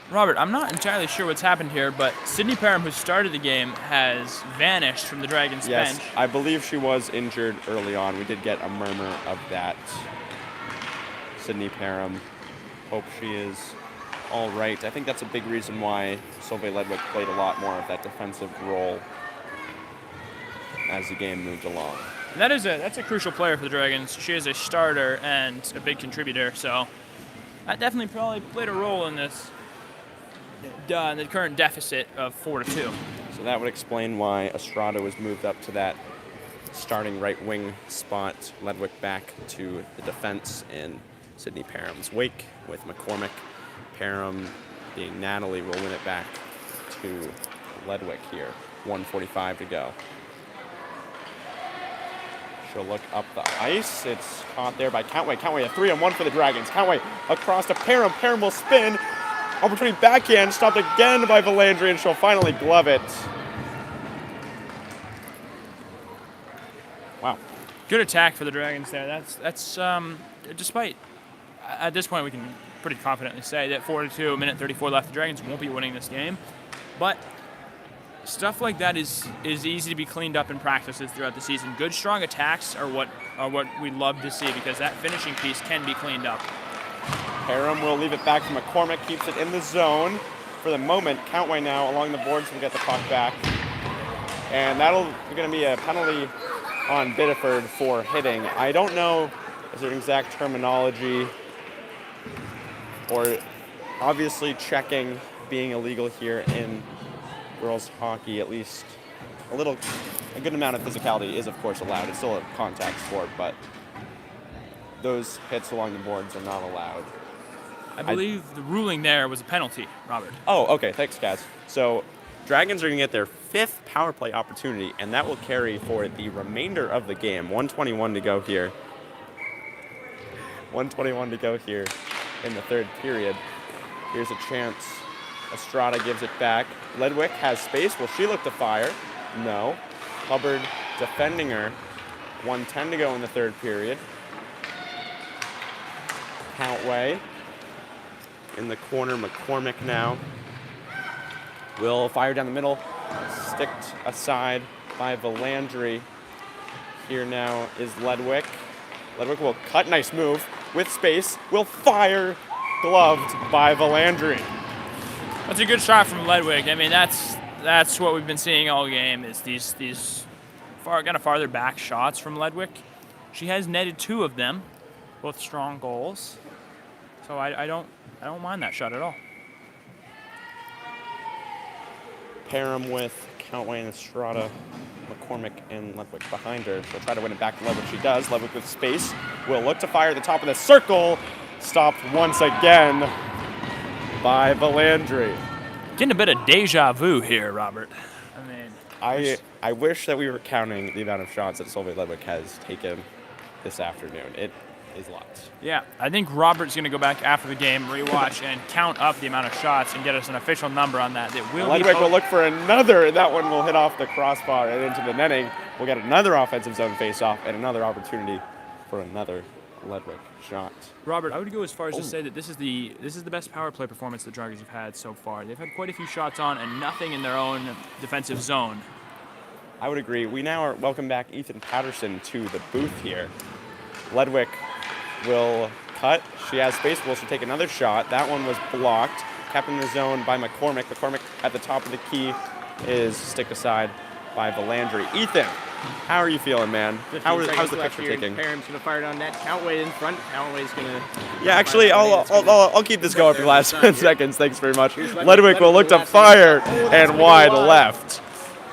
[SPEAKER 2] Robert, I'm not entirely sure what's happened here, but Sydney Parham, who started the game, has vanished from the Dragons bench.
[SPEAKER 1] Yes, I believe she was injured early on. We did get a murmur of that. Sydney Parham, hope she is all right. I think that's a big reason why Solveig Ledwick played a lot more of that defensive role as the game moved along.
[SPEAKER 2] And that's a crucial player for the Dragons. She is a starter and a big contributor, so that definitely probably played a role in this, the current deficit of 4-2.
[SPEAKER 1] So that would explain why Estrada was moved up to that starting right wing spot. Ledwick back to the defense in Sydney Parham's wake with McCormick. Parham, being Natalie, will win it back to Ledwick here. 1:45 to go. She'll look up the ice. It's caught there by Countway. Countway, a 3-on-1 for the Dragons. Countway across to Parham. Parham will spin. Opportunity backhand, stopped again by Valandri, and she'll finally glove it. Wow.
[SPEAKER 2] Good attack for the Dragons there. That's despite at this point we can pretty confidently say that 4-2, minute 34 left, the Dragons won't be winning this game. But stuff like that is easy to be cleaned up in practices throughout the season. Good, strong attacks are what we love to see because that finishing piece can be cleaned up.
[SPEAKER 1] Parham will leave it back to McCormick, keeps it in the zone. For the moment, Countway now along the boards will get the puck back. And that'll going to be a penalty on Biddeford for hitting. I don't know is there an exact terminology or obviously checking being illegal here in girls hockey. At least a good amount of physicality is of course allowed. It's still a contact sport, but those hits along the boards are not allowed.
[SPEAKER 2] I believe the ruling there was a penalty, Robert.
[SPEAKER 1] Oh, okay. Thanks, Kaz. So Dragons are going to get their 5th power play opportunity, and that will carry for the remainder of the game. 1:21 to go here. 1:21 to go here in the 3rd period. Here's a chance. Estrada gives it back. Ledwick has space. Will she look to fire? No. Hubbard defending her. 1:10 to go in the 3rd period. Countway in the corner. McCormick now will fire down the middle. Sticked aside by Valandri. Here now is Ledwick. Ledwick will cut. Nice move with space. Will fire. Gloved by Valandri.
[SPEAKER 2] That's a good shot from Ledwick. I mean, that's what we've been seeing all game is these kind of farther back shots from Ledwick. She has netted 2 of them, both strong goals. So I don't mind that shot at all.
[SPEAKER 1] Parham with Countway and Estrada, McCormick and Ledwick behind her. She'll try to win it back to Ledwick. She does. Ledwick with space will look to fire at the top of the circle. Stopped once again by Valandri.
[SPEAKER 2] Getting a bit of deja vu here, Robert. I mean,
[SPEAKER 1] I wish that we were counting the amount of shots that Solveig Ledwick has taken this afternoon. It is lots.
[SPEAKER 2] Yeah, I think Robert's going to go back after the game, rewatch, and count up the amount of shots and get us an official number on that.
[SPEAKER 1] Ledwick will look for another, and that one will hit off the crossbar and into the netting. We'll get another offensive zone face-off and another opportunity for another Ledwick shot.
[SPEAKER 2] Robert, I would go as far as to say that this is the best power play performance the Dragons have had so far. They've had quite a few shots on and nothing in their own defensive zone.
[SPEAKER 1] I would agree. We now are welcome back Ethan Patterson to the booth here. Ledwick will cut. She has space. Will she take another shot? That one was blocked. Kept in the zone by McCormick. McCormick at the top of the key is stick aside by Valandri. Ethan, how are you feeling, man? How's the picture taking?
[SPEAKER 3] Parham's going to fire it on net. Countway in front. Countway's going to...
[SPEAKER 1] Yeah, actually, I'll keep this going for the last 10 seconds. Thanks very much. Ledwick will look to fire and wide left.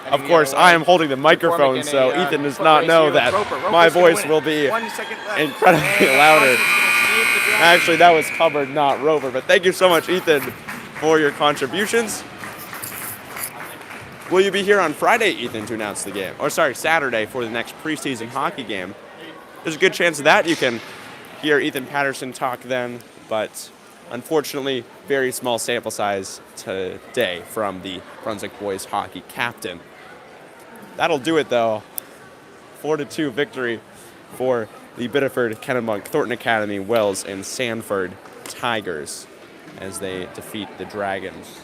[SPEAKER 1] Of course, I am holding the microphone, so Ethan does not know that my voice will be incredibly louder. Actually, that was Hubbard, not Rover. But thank you so much, Ethan, for your contributions. Will you be here on Friday, Ethan, to announce the game? Or sorry, Saturday for the next preseason hockey game. There's a good chance of that. You can hear Ethan Patterson talk then, but unfortunately, very small sample size today from the Brunswick boys hockey captain. That'll do it, though. 4-2 victory for the Biddeford, Kennebunk, Thornton Academy, Wells, and Sanford Tigers as they defeat the Dragons.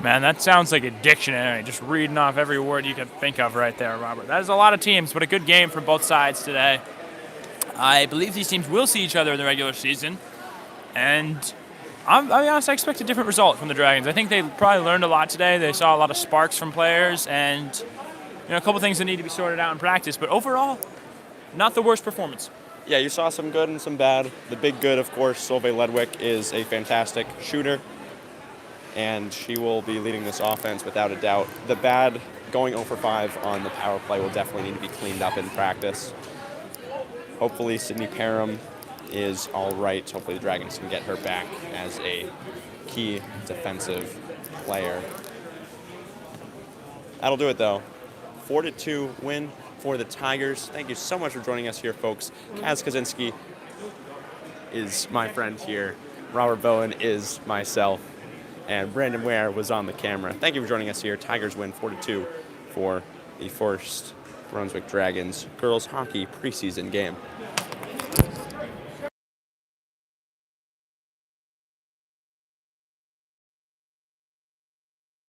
[SPEAKER 2] Man, that sounds like a dictionary, just reading off every word you can think of right there, Robert. That is a lot of teams, but a good game from both sides today. I believe these teams will see each other in the regular season, and I'll be honest, I expect a different result from the Dragons. I think they probably learned a lot today. They saw a lot of sparks from players and a couple things that need to be sorted out in practice. But overall, not the worst performance.
[SPEAKER 1] Yeah, you saw some good and some bad. The big good, of course, Solveig Ledwick is a fantastic shooter, and she will be leading this offense without a doubt. The bad, going 0 for 5 on the power play will definitely need to be cleaned up in practice. Hopefully Sydney Parham is all right. Hopefully the Dragons can get her back as a key defensive player. That'll do it, though. 4-2 win for the Tigers. Thank you so much for joining us here, folks. Kosinski is my friend here. Robert Bowen is myself. And Brandon Ware was on the camera. Thank you for joining us here. Tigers win 4-2 for the first Brunswick Dragons girls hockey preseason game.